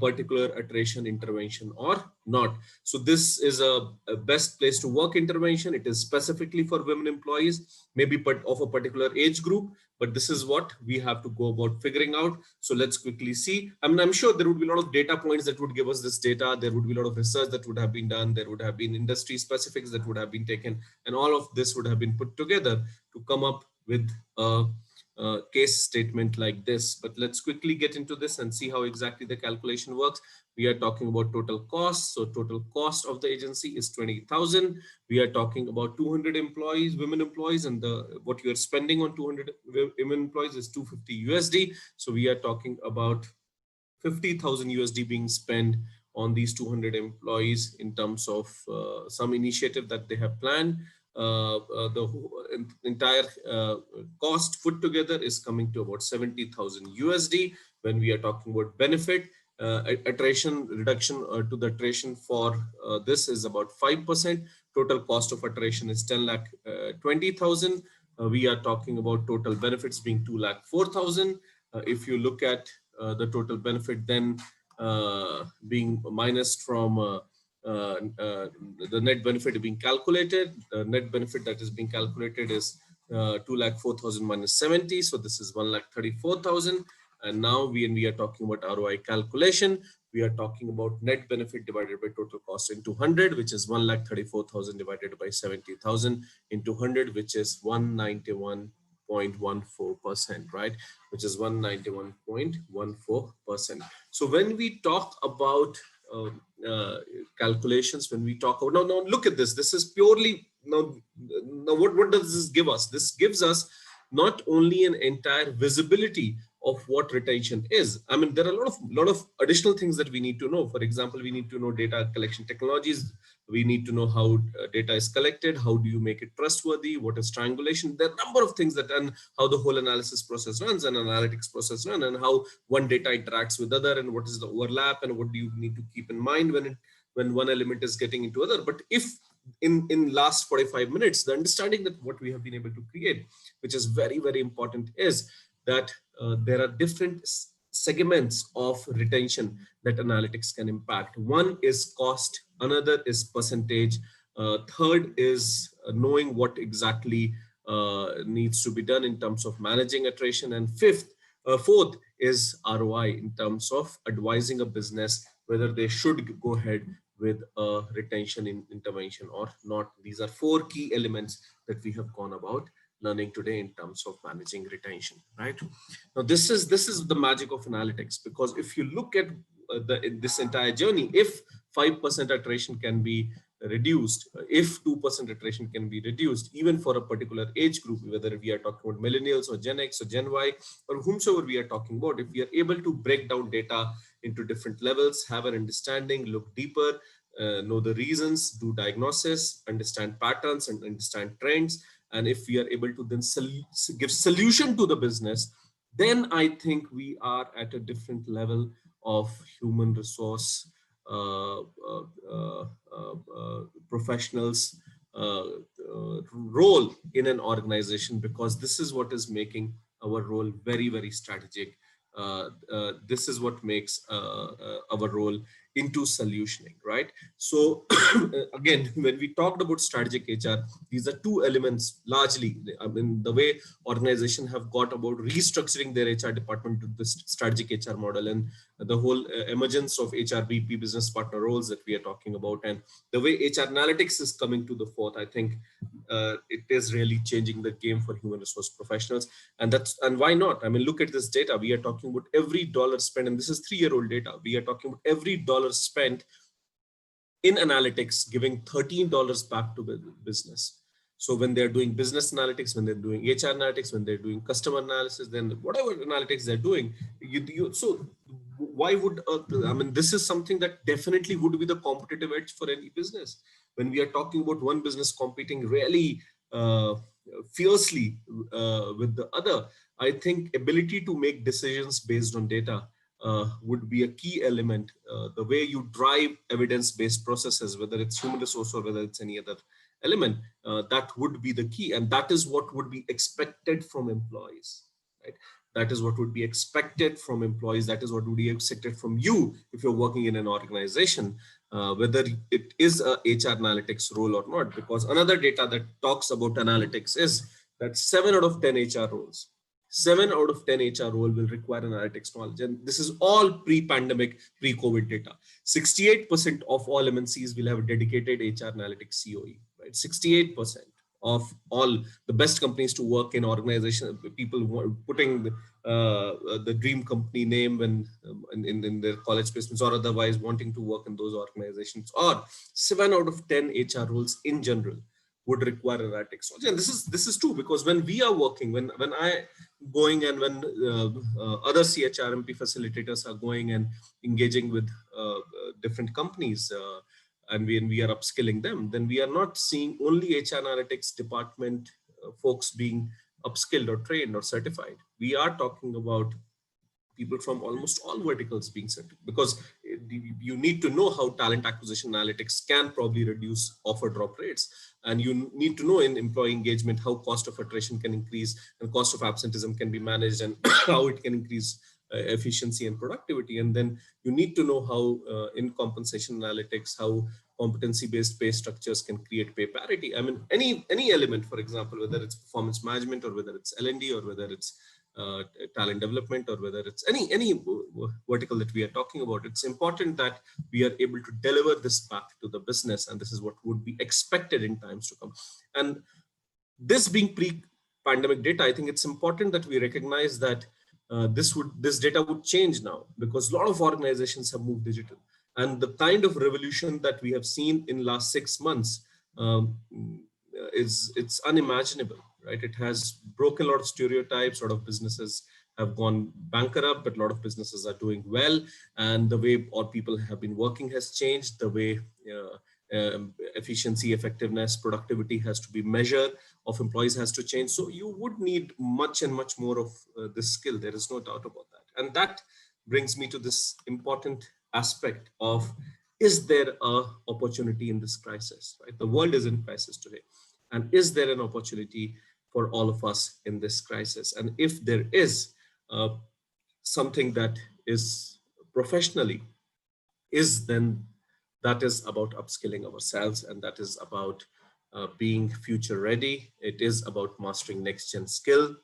particular attrition intervention or not. So this is a best place to work intervention. It is specifically for women employees, maybe of a particular age group, but this is what we have to go about figuring out. So let's quickly see. I mean, I'm sure there would be a lot of data points that would give us this data. There would be a lot of research that would have been done. There would have been industry specifics that would have been taken, and all of this would have been put together to come up with a case statement like this. But let's quickly get into this and see how exactly the calculation works. We are talking about total cost. So total cost of the agency is 20,000. We are talking about 200 employees, women employees, and what you are spending on 200 women employees is 250 USD. So we are talking about 50,000 USD being spent on these 200 employees in terms of some initiative that they have planned. The entire cost put together is coming to about 70,000 USD. When we are talking about benefit, attrition reduction to the attrition for this is about 5%. Total cost of attrition is 10,20,000. We are talking about total benefits being 2,04,000. If you look at the total benefit then being minus from the net benefit being calculated, the net benefit that is being calculated is 2,04,000 minus 70. So this is 1,34,000. And now when we are talking about ROI calculation, we are talking about net benefit divided by total cost into 100, which is 1,34,000 divided by 70,000 into 100, which is 191.14%, right? Which is 191.14%. So when we talk about calculations, when we talk about, now look at this. This is purely, now what does this give us? This gives us not only an entire visibility of what retention is. I mean, there are a lot of additional things that we need to know. For example, we need to know data collection technologies. We need to know how data is collected. How do you make it trustworthy? What is triangulation? There are a number of things that, and how the whole analysis process runs and analytics process runs, and how one data interacts with other, and what is the overlap, and what do you need to keep in mind when one element is getting into other. But if in last 45 minutes, the understanding that what we have been able to create, which is very, very important, is that there are different segments of retention that analytics can impact. One is cost, another is percentage, third is knowing what exactly needs to be done in terms of managing attrition, and fourth is ROI in terms of advising a business whether they should go ahead with a retention intervention or not. These are four key elements that we have gone about learning today in terms of managing retention, right? Now, this is the magic of analytics, because if you look at this entire journey, if 5% attrition can be reduced, if 2% attrition can be reduced, even for a particular age group, whether we are talking about millennials or Gen X or Gen Y or whomsoever we are talking about, if we are able to break down data into different levels, have an understanding, look deeper, know the reasons, do diagnosis, understand patterns and understand trends, and if we are able to then give solution to the business, then I think we are at a different level of human resource professionals role in an organization, because this is what is making our role very, very strategic. This is what makes our role into solutioning, right? So again, when we talked about strategic HR, these are two elements largely. I mean, the way organizations have got about restructuring their HR department to the strategic HR model, and the whole emergence of HRBP business partner roles that we are talking about, and the way HR analytics is coming to the fore, I think it is really changing the game for human resource professionals. And why not? I mean, look at this data. We are talking about every dollar spent, and this is 3-year-old data. We are talking about every dollar spent in analytics giving $13 back to the business. So when they're doing business analytics, when they're doing HR analytics, when they're doing customer analysis, then whatever analytics they're doing, so why would, I mean, this is something that definitely would be the competitive edge for any business. When we are talking about one business competing really fiercely with the other, I think ability to make decisions based on data would be a key element. The way you drive evidence-based processes, whether it's human resource or whether it's any other element, that would be the key. And that is what would be expected from employees, right? That is what would be expected from employees. That is what would be expected from you if you're working in an organization, whether it is a HR analytics role or not. Because another data that talks about analytics is that 7 out of 10 HR roles, 7 out of 10 HR role will require analytics knowledge. And this is all pre-pandemic, pre-COVID data. 68% of all MNCs will have a dedicated HR analytics COE, right? 68% of all the best companies to work in organizations, people putting the dream company name when in their college placements or otherwise wanting to work in those organizations, or 7 out of 10 HR roles in general would require analytics. And this is true, because when we are working, when I going and when other CHRMP facilitators are going and engaging with different companies, and when we are upskilling them, then we are not seeing only HR analytics department folks being upskilled or trained or certified. We are talking about people from almost all verticals being certified, because you need to know how talent acquisition analytics can probably reduce offer drop rates. And you need to know in employee engagement how cost of attrition can increase and cost of absenteeism can be managed, and how it can increase efficiency and productivity. And then you need to know how in compensation analytics, how competency-based pay structures can create pay parity. I mean, any element, for example, whether it's performance management or whether it's L&D or whether it's talent development or whether it's any vertical that we are talking about, it's important that we are able to deliver this back to the business, and this is what would be expected in times to come. And this being pre-pandemic data, I think it's important that we recognize that this data would change now, because a lot of organizations have moved digital, and the kind of revolution that we have seen in last 6 months it's unimaginable, right? It has broken a lot of stereotypes. A lot of businesses have gone bankrupt, but a lot of businesses are doing well. And the way all people have been working has changed. The way efficiency, effectiveness, productivity has to be measured of employees has to change. So you would need much and much more of this skill. There is no doubt about that. And that brings me to this important aspect of, is there a opportunity in this crisis, right? The world is in crisis today. And is there an opportunity for all of us in this crisis? And if there is something that is professionally, then that is about upskilling ourselves, and that is about being future ready. It is about mastering next gen skill,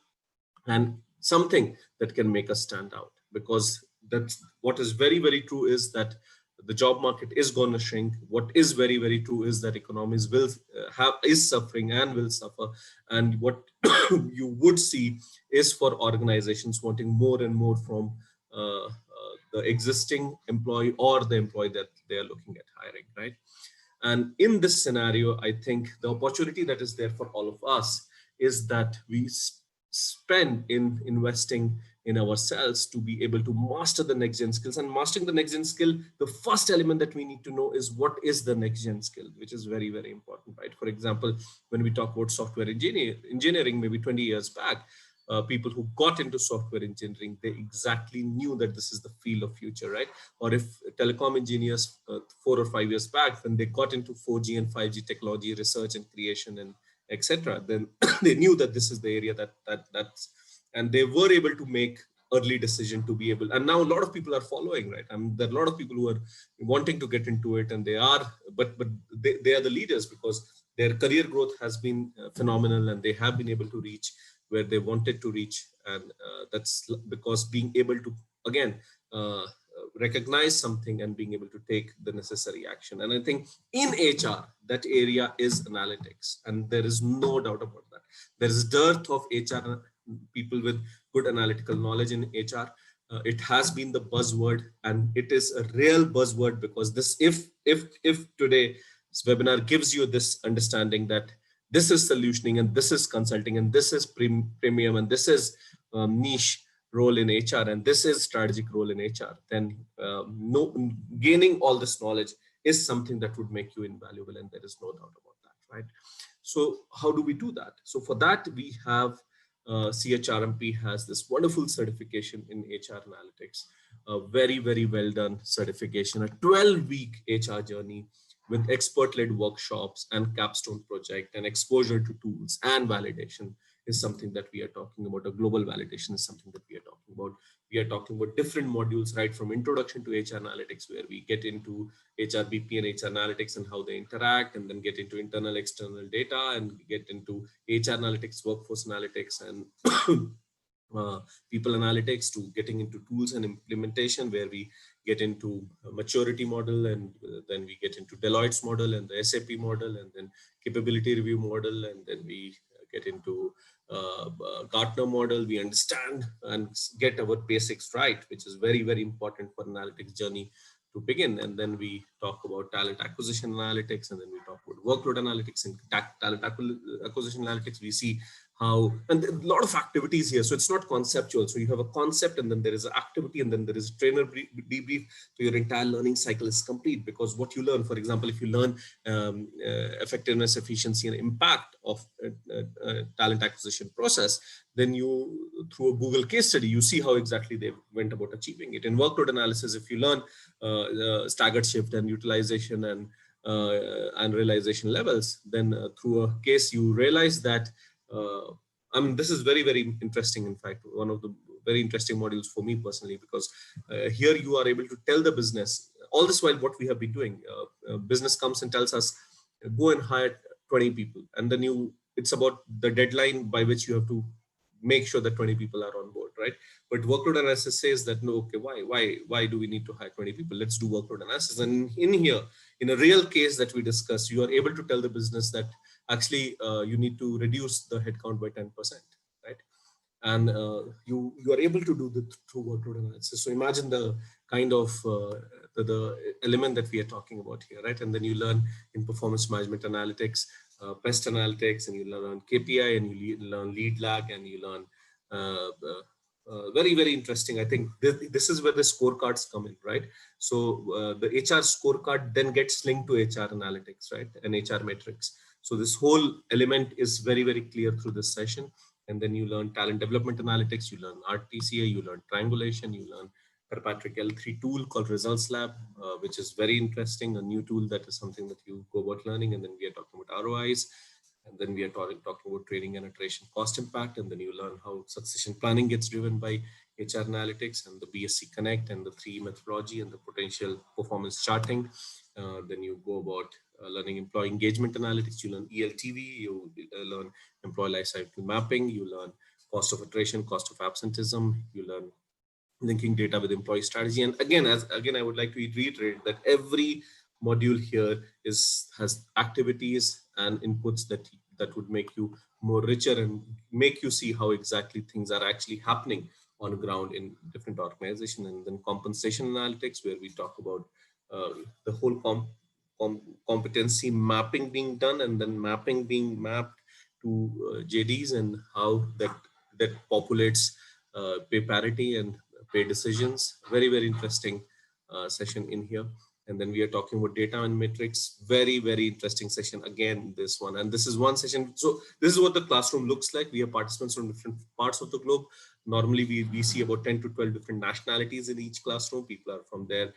and something that can make us stand out, because that's what is very, very true is that the job market is going to shrink. What is very, very true is that economies will is suffering and will suffer. And what you would see is for organizations wanting more and more from the existing employee or the employee that they are looking at hiring, right? And in this scenario, I think the opportunity that is there for all of us is that we spend in investing in ourselves to be able to master the next gen skills. And mastering the next gen skill, the first element that we need to know is what is the next gen skill, which is very, very important, right? For example, when we talk about software engineering, maybe 20 years back, people who got into software engineering, they exactly knew that this is the field of future, right? Or if telecom engineers 4 or 5 years back, when they got into 4G and 5G technology research and creation and etc., then they knew that this is the area that's, and they were able to make early decision to be able, and now a lot of people are following, right? I mean, there are a lot of people who are wanting to get into it, and they are, but they are the leaders because their career growth has been phenomenal, and they have been able to reach where they wanted to reach. And that's because being able to, again, recognize something and being able to take the necessary action. And I think in HR, that area is analytics, and there is no doubt about that. There is dearth of HR people with good analytical knowledge in HR. It has been the buzzword, and it is a real buzzword, because this, if today's webinar gives you this understanding that this is solutioning and this is consulting and this is premium and this is niche role in HR and this is strategic role in HR, then gaining all this knowledge is something that would make you invaluable, and there is no doubt about that, right? So how do we do that? So for that, we have CHRMP has this wonderful certification in HR analytics, a very, very well done certification, a 12-week HR journey with expert-led workshops and capstone project and exposure to tools and validation is something that we are talking about. A global validation is something that we are talking about. We are talking about different modules, right, from introduction to HR analytics, where we get into HRBP and HR analytics and how they interact, and then get into internal, external data, and get into HR analytics, workforce analytics, and people analytics, to getting into tools and implementation, where we get into a maturity model, and then we get into Deloitte's model and the SAP model, and then capability review model, and then we get into Gartner model. We understand and get our basics right, which is very, very important for analytics journey to begin. And then we talk about talent acquisition analytics, and then we talk about workload analytics and talent acquisition analytics. We see how, and a lot of activities here. So it's not conceptual. So you have a concept, and then there is an activity, and then there is a trainer debrief. So your entire learning cycle is complete, because what you learn, for example, if you learn effectiveness, efficiency, and impact of talent acquisition process, then you, through a Google case study, you see how exactly they went about achieving it. In workload analysis, if you learn staggered shift and utilization and realization levels, then through a case, you realize that I mean, this is very, very interesting. In fact, one of the very interesting modules for me personally, because here you are able to tell the business, all this while what we have been doing, business comes and tells us, go and hire 20 people. And then it's about the deadline by which you have to make sure that 20 people are on board, right? But workload analysis says that, no, okay, why do we need to hire 20 people? Let's do workload analysis. And in here, in a real case that we discussed, you are able to tell the business that actually you need to reduce the headcount by 10%, right? And you are able to do that through workload analysis. So imagine the kind of the element that we are talking about here, right? And then you learn in performance management analytics, pest analytics, and you learn KPI, and you learn lead lag, and you learn very, very interesting. I think this is where the scorecards come in, right? So the HR scorecard then gets linked to HR analytics, right? And HR metrics. So this whole element is very, very clear through this session. And then you learn talent development analytics, you learn RTCA, you learn triangulation, you learn Kirkpatrick L3 tool called Results Lab, which is very interesting, a new tool that is something that you go about learning. And then we are talking about ROIs, and then we are talking about training and iteration cost impact. And then you learn how succession planning gets driven by HR analytics, and the BSC Connect, and the 3 methodology, and the potential performance charting. Then you go about learning employee engagement analytics, you learn ELTV, you learn employee lifecycle mapping, you learn cost of attrition, cost of absenteeism, you learn linking data with employee strategy. And again, I would like to reiterate that every module here has activities and inputs that would make you more richer and make you see how exactly things are actually happening on the ground in different organizations. And then compensation analytics, where we talk about the whole competency mapping being done, and then mapping being mapped to JDs, and how that populates pay parity and pay decisions. Very, very interesting session in here. And then we are talking about data and metrics. Very, very interesting session. Again, this one. And this is one session. So this is what the classroom looks like. We have participants from different parts of the globe. Normally, we see about 10 to 12 different nationalities in each classroom. People are from there,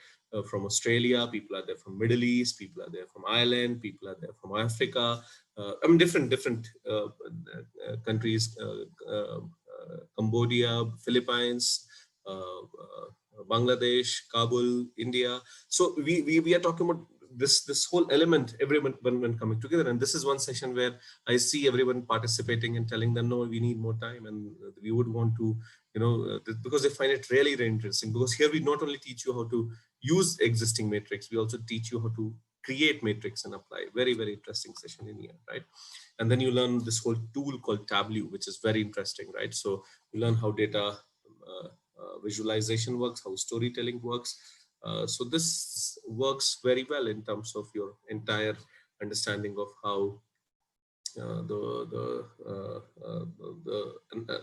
from Australia. People are there from Middle East. People are there from Ireland. People are there from Africa. I mean, different countries, Cambodia, Philippines, Bangladesh, Kabul, India. So we are talking about this whole element, everyone when coming together. And this is one session where I see everyone participating and telling them, no, we need more time, and we would want to, because they find it really, really interesting. Because here we not only teach you how to use existing matrix, we also teach you how to create matrix and apply. Very, very interesting session in here, right? And then you learn this whole tool called Tableau, which is very interesting, right? So you learn how data visualization works, how storytelling works. So this works very well in terms of your entire understanding of how the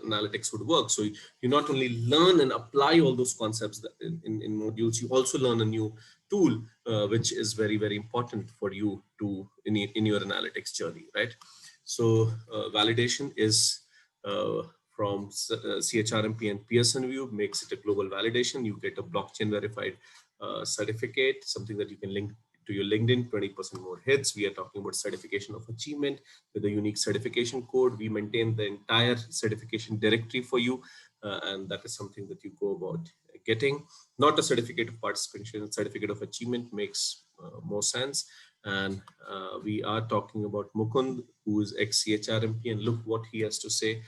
analytics would work. So you not only learn and apply all those concepts in modules, you also learn a new tool, which is very, very important for you to in your analytics journey, right? So validation is from CHRMP and Pearson VUE makes it a global validation. You get a blockchain verified certificate, something that you can link to your LinkedIn, 20% more hits. We are talking about certification of achievement with a unique certification code. We maintain the entire certification directory for you, and that is something that you go about getting. Not a certificate of participation, certificate of achievement makes more sense. And we are talking about Mukund, who is ex-CHRMP, and look what he has to say.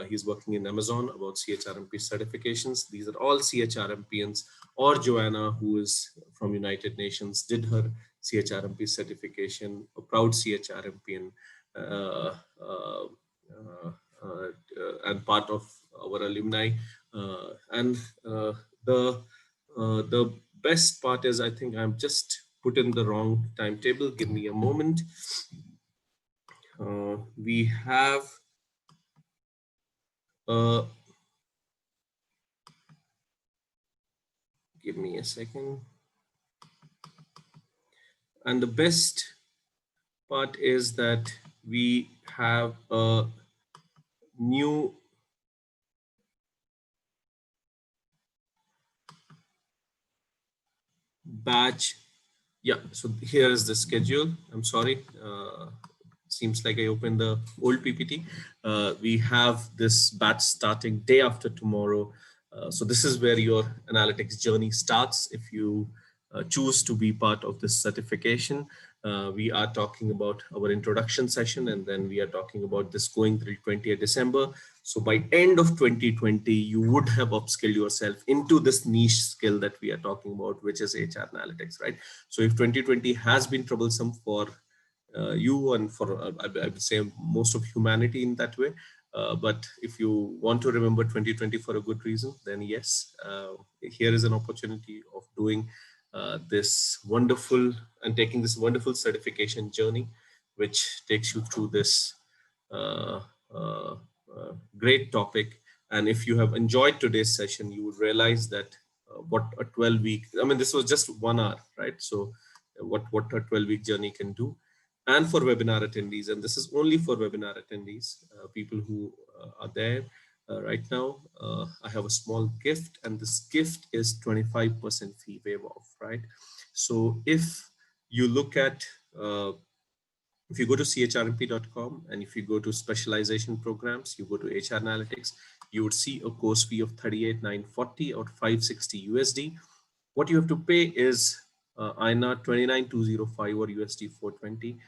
He's working in Amazon about CHRMP certifications. These are all CHRMPians. Or Joanna, who is from United Nations, did her CHRMP certification, a proud CHRMPian, and part of our alumni. The best part is, I think I'm just put in the wrong timetable. Give me a moment. We have give me a second. And the best part is that we have a new batch. Yeah, so here is the schedule. I'm sorry. Seems like I opened the old PPT. We have this batch starting day after tomorrow. So this is where your analytics journey starts. If you choose to be part of this certification, we are talking about our introduction session, and then we are talking about this going till 20th December. So by end of 2020, you would have upskilled yourself into this niche skill that we are talking about, which is HR analytics, right? So if 2020 has been troublesome for you and for I would say most of humanity in that way, but if you want to remember 2020 for a good reason, then yes, here is an opportunity of doing this wonderful and taking this wonderful certification journey, which takes you through this great topic. And if you have enjoyed today's session, you would realize that what a 12-week, I mean, this was just 1 hour, right? So what a 12-week journey can do. And for webinar attendees, and this is only for webinar attendees, people who are there right now, I have a small gift, and this gift is 25% fee waive off, right? So if you look at, if you go to chrmp.com and if you go to specialization programs, you go to HR analytics, you would see a course fee of 38,940 or 560 USD. What you have to pay is INR 29,205 or USD 420.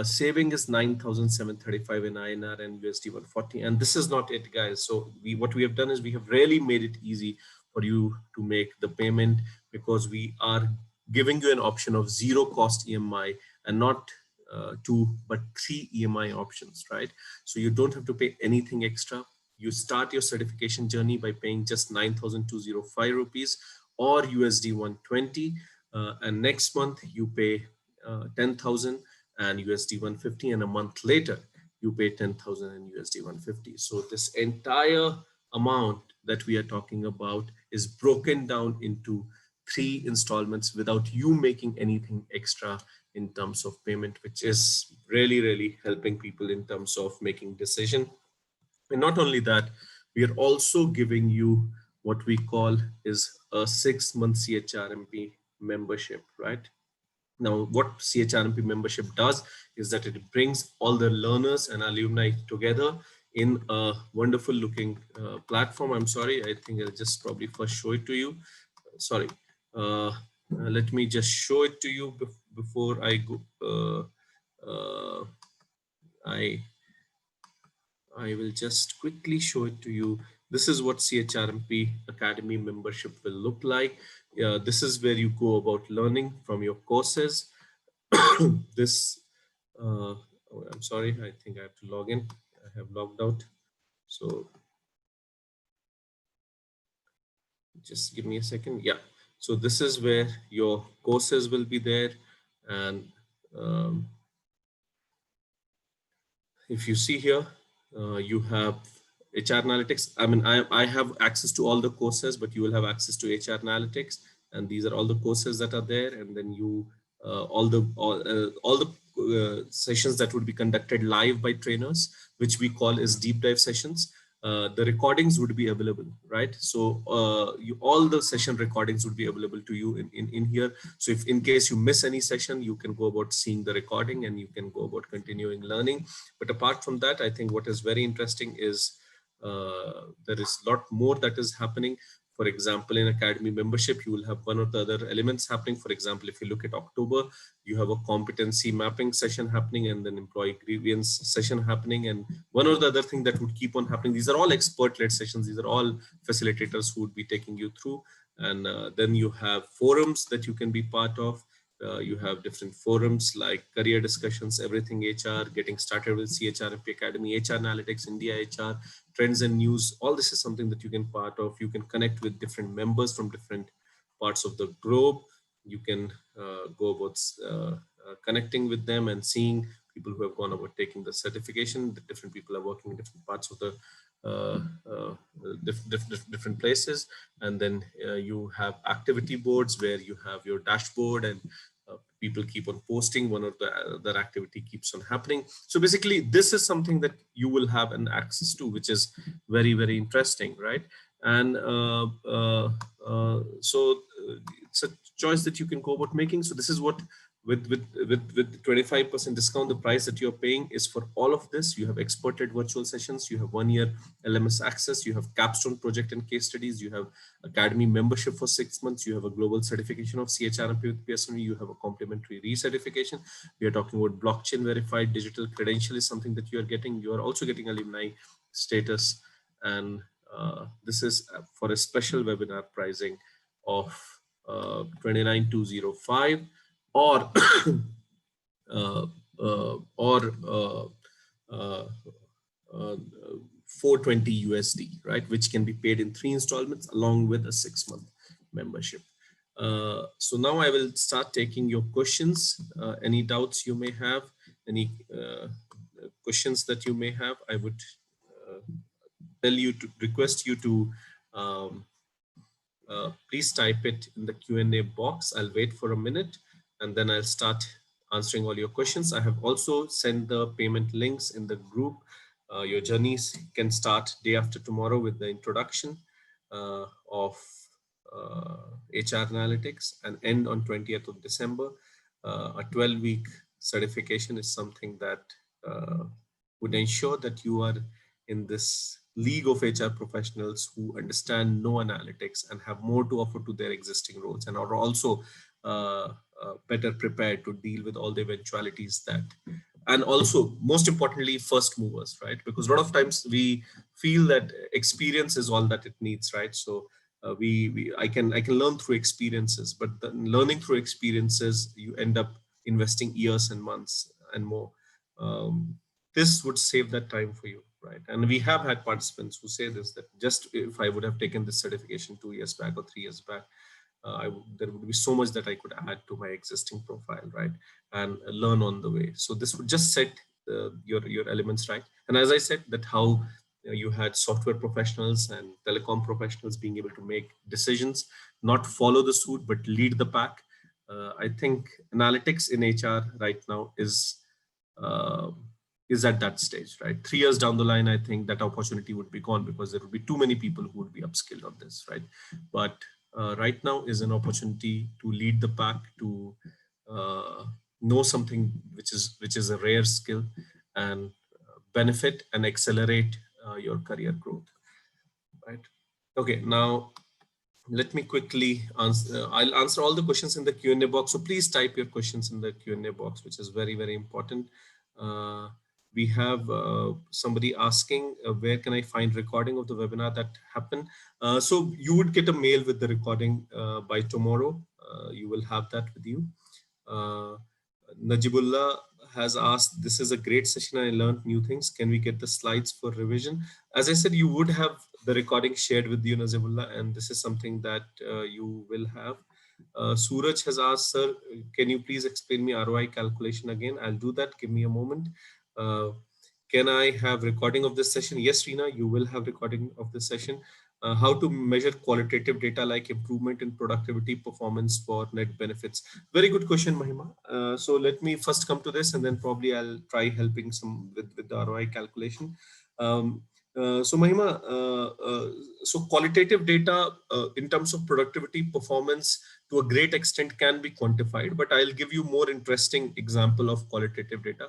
Saving is 9,735 in INR and USD 140. And this is not it, guys. So what we have done is we have really made it easy for you to make the payment, because we are giving you an option of zero cost EMI, and not 2 but 3 EMI options, right? So you don't have to pay anything extra. You start your certification journey by paying just 9,205 rupees or USD 120, and next month you pay 10,000 and USD 150, and a month later you pay 10,000 and USD 150. So this entire amount that we are talking about is broken down into 3 installments without you making anything extra in terms of payment, which is really helping people in terms of making decision. And not only that, we are also giving you what we call is a 6-month CHRMP membership, right? Now, what CHRMP membership does is that it brings all the learners and alumni together in a wonderful looking platform. I'm sorry, I think I'll just probably first show it to you. Sorry, let me just show it to you before I go. I will just quickly show it to you. This is what CHRMP Academy membership will look like. This is where you go about learning from your courses. This, oh, I'm sorry, I think I have to log in. I have logged out. So just give me a second. Yeah. So this is where your courses will be there. And if you see here, you have HR analytics. I mean, I have access to all the courses, but you will have access to HR analytics, and these are all the courses that are there. And then you all the sessions that would be conducted live by trainers, which we call as deep dive sessions. the recordings would be available, right? So all the session recordings would be available to you in here. So if in case you miss any session, you can go about seeing the recording and you can go about continuing learning. But apart from that, I think what is very interesting is there is a lot more that is happening. For example, in Academy membership, you will have one or the other elements happening. For example, if you look at October, you have a competency mapping session happening and then employee grievance session happening, and one or the other thing that would keep on happening. These are all expert-led sessions. These are all facilitators who would be taking you through. And then you have forums that you can be part of. You have different forums like career discussions, everything HR, getting started with CHRMP Academy, HR Analytics, India HR, trends and news. All this is something that you can part of. You can connect with different members from different parts of the globe. You can go about connecting with them and seeing people who have gone about taking the certification. The different people are working in different parts of the different places. And then you have activity boards where you have your dashboard and people keep on posting, one or the other activity keeps on happening. So basically this is something that you will have an access to, which is very, very interesting, right? And it's a choice that you can go about making. So this is what with 25% discount, the price that you're paying is for all of this. You have exported virtual sessions, you have 1 year LMS access, you have capstone project and case studies, you have Academy membership for 6 months, you have a global certification of CHRMP with PSME, you have a complimentary recertification. We are talking about blockchain verified digital credential is something that you are getting. You are also getting alumni status, and this is for a special webinar pricing of 29,205 or or 420 USD, right, which can be paid in 3 installments along with a 6-month membership. So now I will start taking your questions. Any doubts you may have, any questions that you may have, I would request you to please type it in the Q&A box. I'll wait for a minute and then I'll start answering all your questions. I have also sent the payment links in the group. Your journeys can start day after tomorrow with the introduction of HR Analytics and end on 20th of December. A 12-week certification is something that would ensure that you are in this league of HR professionals who understand no analytics and have more to offer to their existing roles and are also better prepared to deal with all the eventualities that, and also most importantly, first movers, right? Because a lot of times we feel that experience is all that it needs, right? So I can learn through experiences, but learning through experiences, you end up investing years and months and more. This would save that time for you, right? And we have had participants who say this, that just if I would have taken this certification 2 years back or 3 years back, there would be so much that I could add to my existing profile, right? And learn on the way. So this would just set your elements right. And as I said, that how you had software professionals and telecom professionals being able to make decisions, not follow the suit, but lead the pack. I think analytics in HR right now is at that stage, right? 3 years down the line, I think that opportunity would be gone because there would be too many people who would be upskilled on this, right? But right now is an opportunity to lead the pack, to know something which is a rare skill, and benefit and accelerate your career growth, right? Okay, now let me quickly answer. I'll answer all the questions in the Q&A box. So please type your questions in the Q&A box, which is very, very important. We have somebody asking, where can I find recording of the webinar that happened? So you would get a mail with the recording by tomorrow. You will have that with you. Najibullah has asked, this is a great session. I learned new things. Can we get the slides for revision? As I said, you would have the recording shared with you, Najibullah, and this is something that you will have. Suraj has asked, sir, can you please explain me ROI calculation again? I'll do that. Give me a moment. Can I have recording of this session? Yes, Rina, you will have recording of this session. How to measure qualitative data like improvement in productivity, performance for net benefits? Very good question, Mahima. So let me first come to this and then probably I'll try helping some with the ROI calculation. So Mahima, so qualitative data in terms of productivity performance to a great extent can be quantified, but I'll give you more interesting example of qualitative data.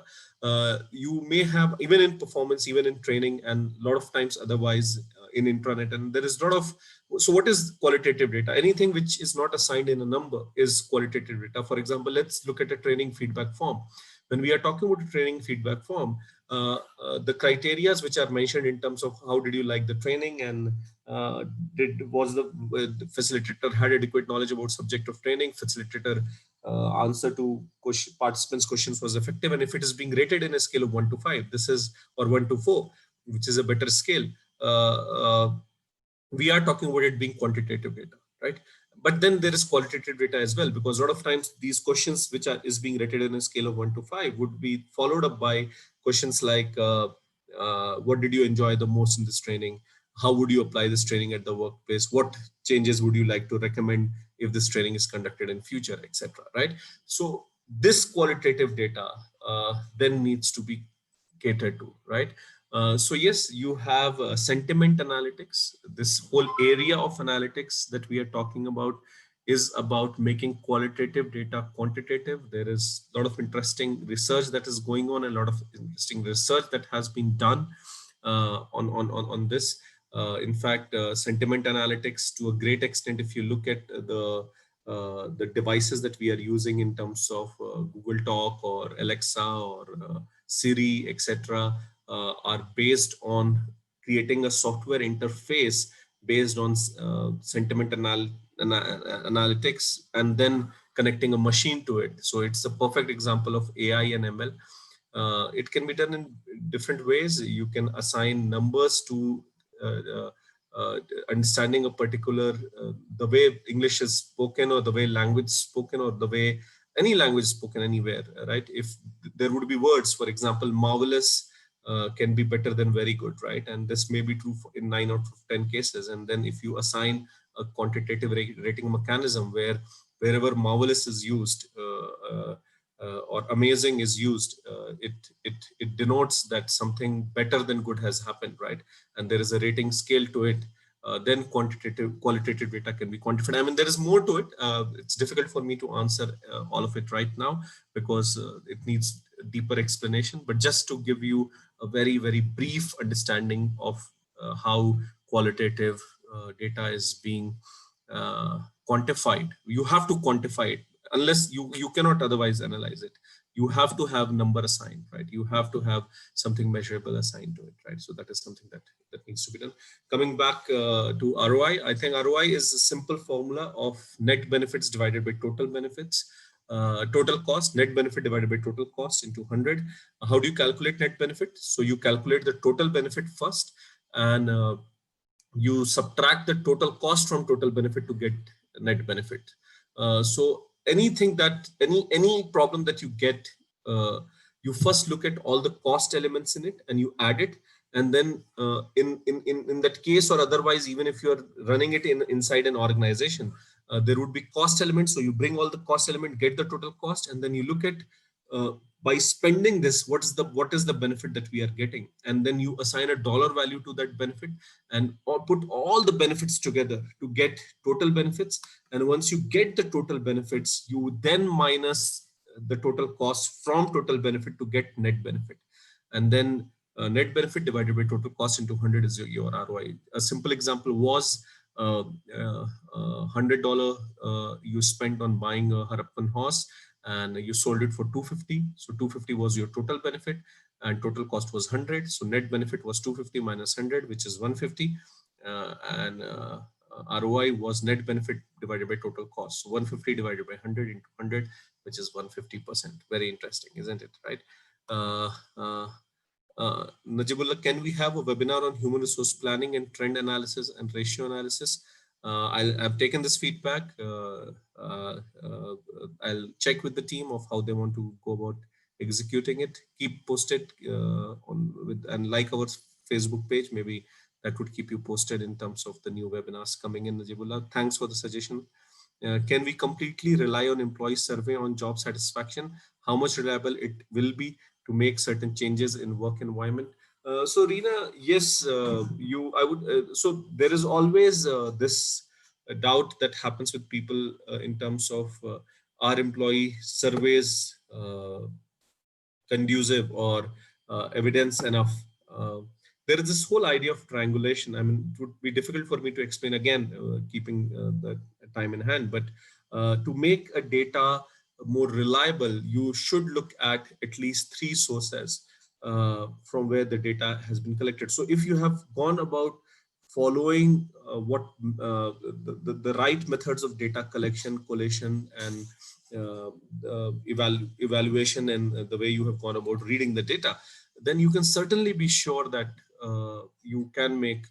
You may have, even in performance, even in training, and a lot of times otherwise in intranet, and there is a lot of, so what is qualitative data? Anything which is not assigned in a number is qualitative data. For example, let's look at a training feedback form. When we are talking about a training feedback form, the criterias which are mentioned in terms of how did you like the training, and was the facilitator had adequate knowledge about subject of training, facilitator answer to participants questions was effective, and if it is being rated in a scale of 1 to 5, this is, or 1 to 4, which is a better scale, uh, uh, we are talking about it being quantitative data, right? But then there is qualitative data as well, because a lot of times these questions which is being rated in a scale of 1 to 5 would be followed up by questions like, what did you enjoy the most in this training? How would you apply this training at the workplace? What changes would you like to recommend if this training is conducted in future, etc., right? So this qualitative data then needs to be catered to, right? So yes, you have sentiment analytics. This whole area of analytics that we are talking about is about making qualitative data quantitative. There is a lot of interesting research that is going on, a lot of interesting research that has been done on this. In fact, sentiment analytics, to a great extent, if you look at the devices that we are using in terms of Google Talk or Alexa or Siri, etc., are based on creating a software interface based on sentiment analytics, and then connecting a machine to it. So it's a perfect example of AI and ML. It can be done in different ways. You can assign numbers to uh, uh, uh, understanding a particular, the way English is spoken, or the way language is spoken, or the way any language is spoken anywhere, right? If there would be words, for example, marvelous can be better than very good, right? And this may be true in 9 out of 10 cases. And then if you assign a quantitative rating mechanism where wherever marvelous is used, or amazing is used, it denotes that something better than good has happened, right? And there is a rating scale to it. Then qualitative data can be quantified. I mean, there is more to it. It's difficult for me to answer all of it right now, because it needs deeper explanation. But just to give you a very, very brief understanding of how qualitative data is being quantified. You have to quantify it, unless you cannot otherwise analyze it. You have to have number assigned, right? You have to have something measurable assigned to it, right? So that is something that needs to be done. Coming back to ROI, I think ROI is a simple formula of net benefits divided by total benefits. Total cost, net benefit divided by total cost into 100. How do you calculate net benefit? So you calculate the total benefit first, and you subtract the total cost from total benefit to get net benefit. So anything that any problem that you get, you first look at all the cost elements in it and you add it. And then in that case, or otherwise, even if you're running it inside an organization, there would be cost elements. So you bring all the cost element, get the total cost, and then you look at uh, by spending this, what is the benefit that we are getting, and then you assign a dollar value to that benefit, and put all the benefits together to get total benefits. And once you get the total benefits, you then minus the total cost from total benefit to get net benefit. And then net benefit divided by total cost into 100 is your ROI. A simple example was $100 you spent on buying a Harappan horse, and you sold it for 250. So 250 was your total benefit, and total cost was 100. So net benefit was 250 minus 100, which is 150. And ROI was net benefit divided by total cost. So 150 divided by 100 into 100, which is 150%. Very interesting, isn't it? Right? Najibullah, can we have a webinar on human resource planning and trend analysis and ratio analysis? I've taken this feedback. I'll check with the team of how they want to go about executing it. Keep posted and like our Facebook page. Maybe that would keep you posted in terms of the new webinars coming in. Najibullah, thanks for the suggestion. Can we completely rely on employee survey on job satisfaction? How much reliable it will be to make certain changes in work environment? So Reena, yes, I would. So there is always this doubt that happens with people in terms of our employee surveys conducive or evidence enough. Uh, there is this whole idea of triangulation. I mean, it would be difficult for me to explain again, keeping the time in hand. But to make a data more reliable, you should look at least three sources from where the data has been collected. So if you have gone about following what the right methods of data collection, collation, and evaluation, and the way you have gone about reading the data, then you can certainly be sure that you can make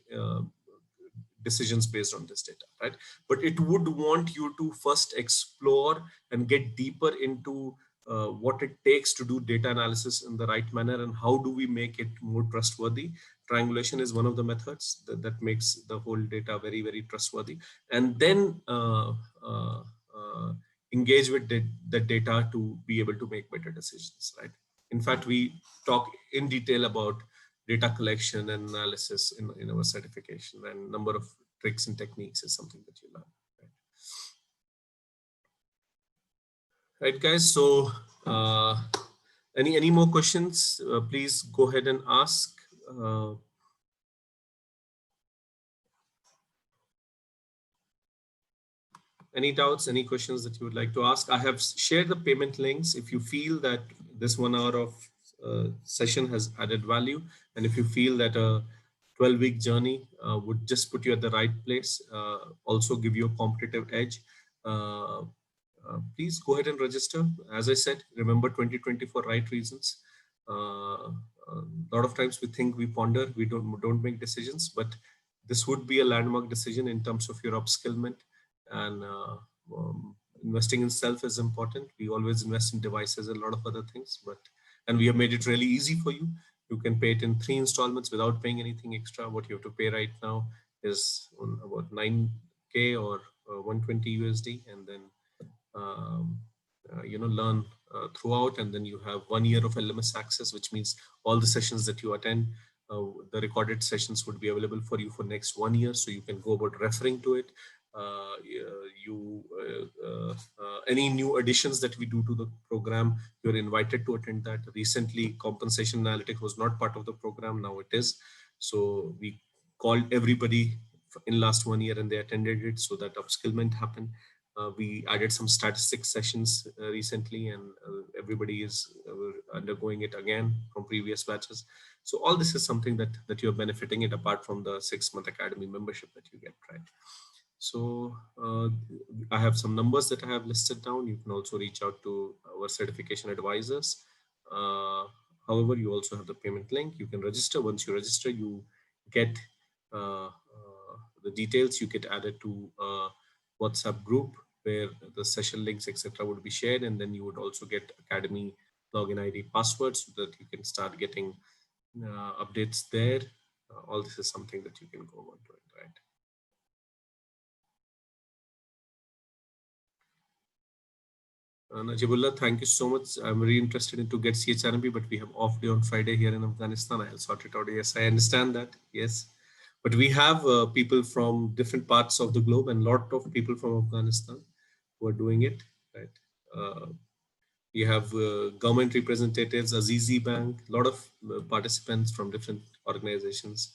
decisions based on this data, right? But it would want you to first explore and get deeper into what it takes to do data analysis in the right manner, and how do we make it more trustworthy. Triangulation is one of the methods that makes the whole data very, very trustworthy. And then engage with the data to be able to make better decisions, right? In fact, we talk in detail about data collection and analysis in our certification, and number of tricks and techniques is something that you learn. Right, guys. So any more questions? Please go ahead and ask. Any doubts, any questions that you would like to ask? I have shared the payment links. If you feel that this 1 hour of session has added value, and if you feel that a 12-week journey would just put you at the right place, also give you a competitive edge, please go ahead and register. As I said, remember 2020 for right reasons. A lot of times we think, we ponder, we don't make decisions, but this would be a landmark decision in terms of your upskillment. And investing in self is important. We always invest in devices and a lot of other things, and we have made it really easy for you. You can pay it in 3 installments without paying anything extra. What you have to pay right now is about 9K or 120 USD, and then learn throughout. And then you have 1 year of LMS access, which means all the sessions that you attend, the recorded sessions would be available for you for next 1 year, so you can go about referring to it. Any new additions that we do to the program, you're invited to attend that. Recently, compensation analytics was not part of the program, now it is. So we called everybody in last 1 year and they attended it, so that upskillment happened. We added some statistics sessions recently, and everybody is undergoing it again from previous batches. So all this is something that you're benefiting it, apart from the 6-month academy membership that you get, right? So I have some numbers that I have listed down. You can also reach out to our certification advisors. However, you also have the payment link. You can register. Once you register, you get the details. You get added to a WhatsApp group where the session links, etc., would be shared, and then you would also get Academy login ID password, so that you can start getting updates there. All this is something that you can go on to it, right? Najibullah, thank you so much. I'm very interested in to get CHRMP, but we have off day on Friday here in Afghanistan. I'll sort it out. Yes, I understand that. Yes, but we have people from different parts of the globe, and a lot of people from Afghanistan who are doing it, right? We have government representatives, Azizi Bank, a lot of participants from different organizations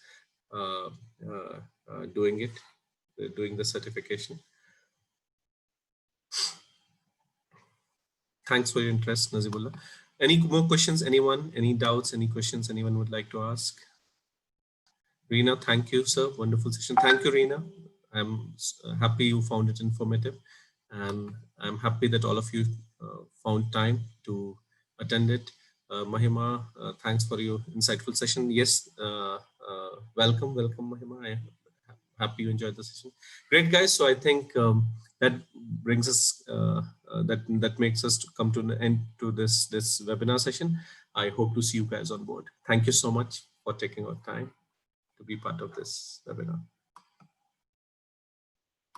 doing it, doing the certification. Thanks for your interest, Nazibullah. Any more questions? Anyone? Any doubts? Any questions anyone would like to ask? Reena, thank you, sir. Wonderful session. Thank you, Reena. I'm happy you found it informative, and I'm happy that all of you found time to attend it. Mahima, thanks for your insightful session. Yes, welcome, Mahima. I'm happy you enjoyed the session. Great, guys. So I think that brings us, that makes us to come to the end to this webinar session. I hope to see you guys on board. Thank you so much for taking our time to be part of this webinar.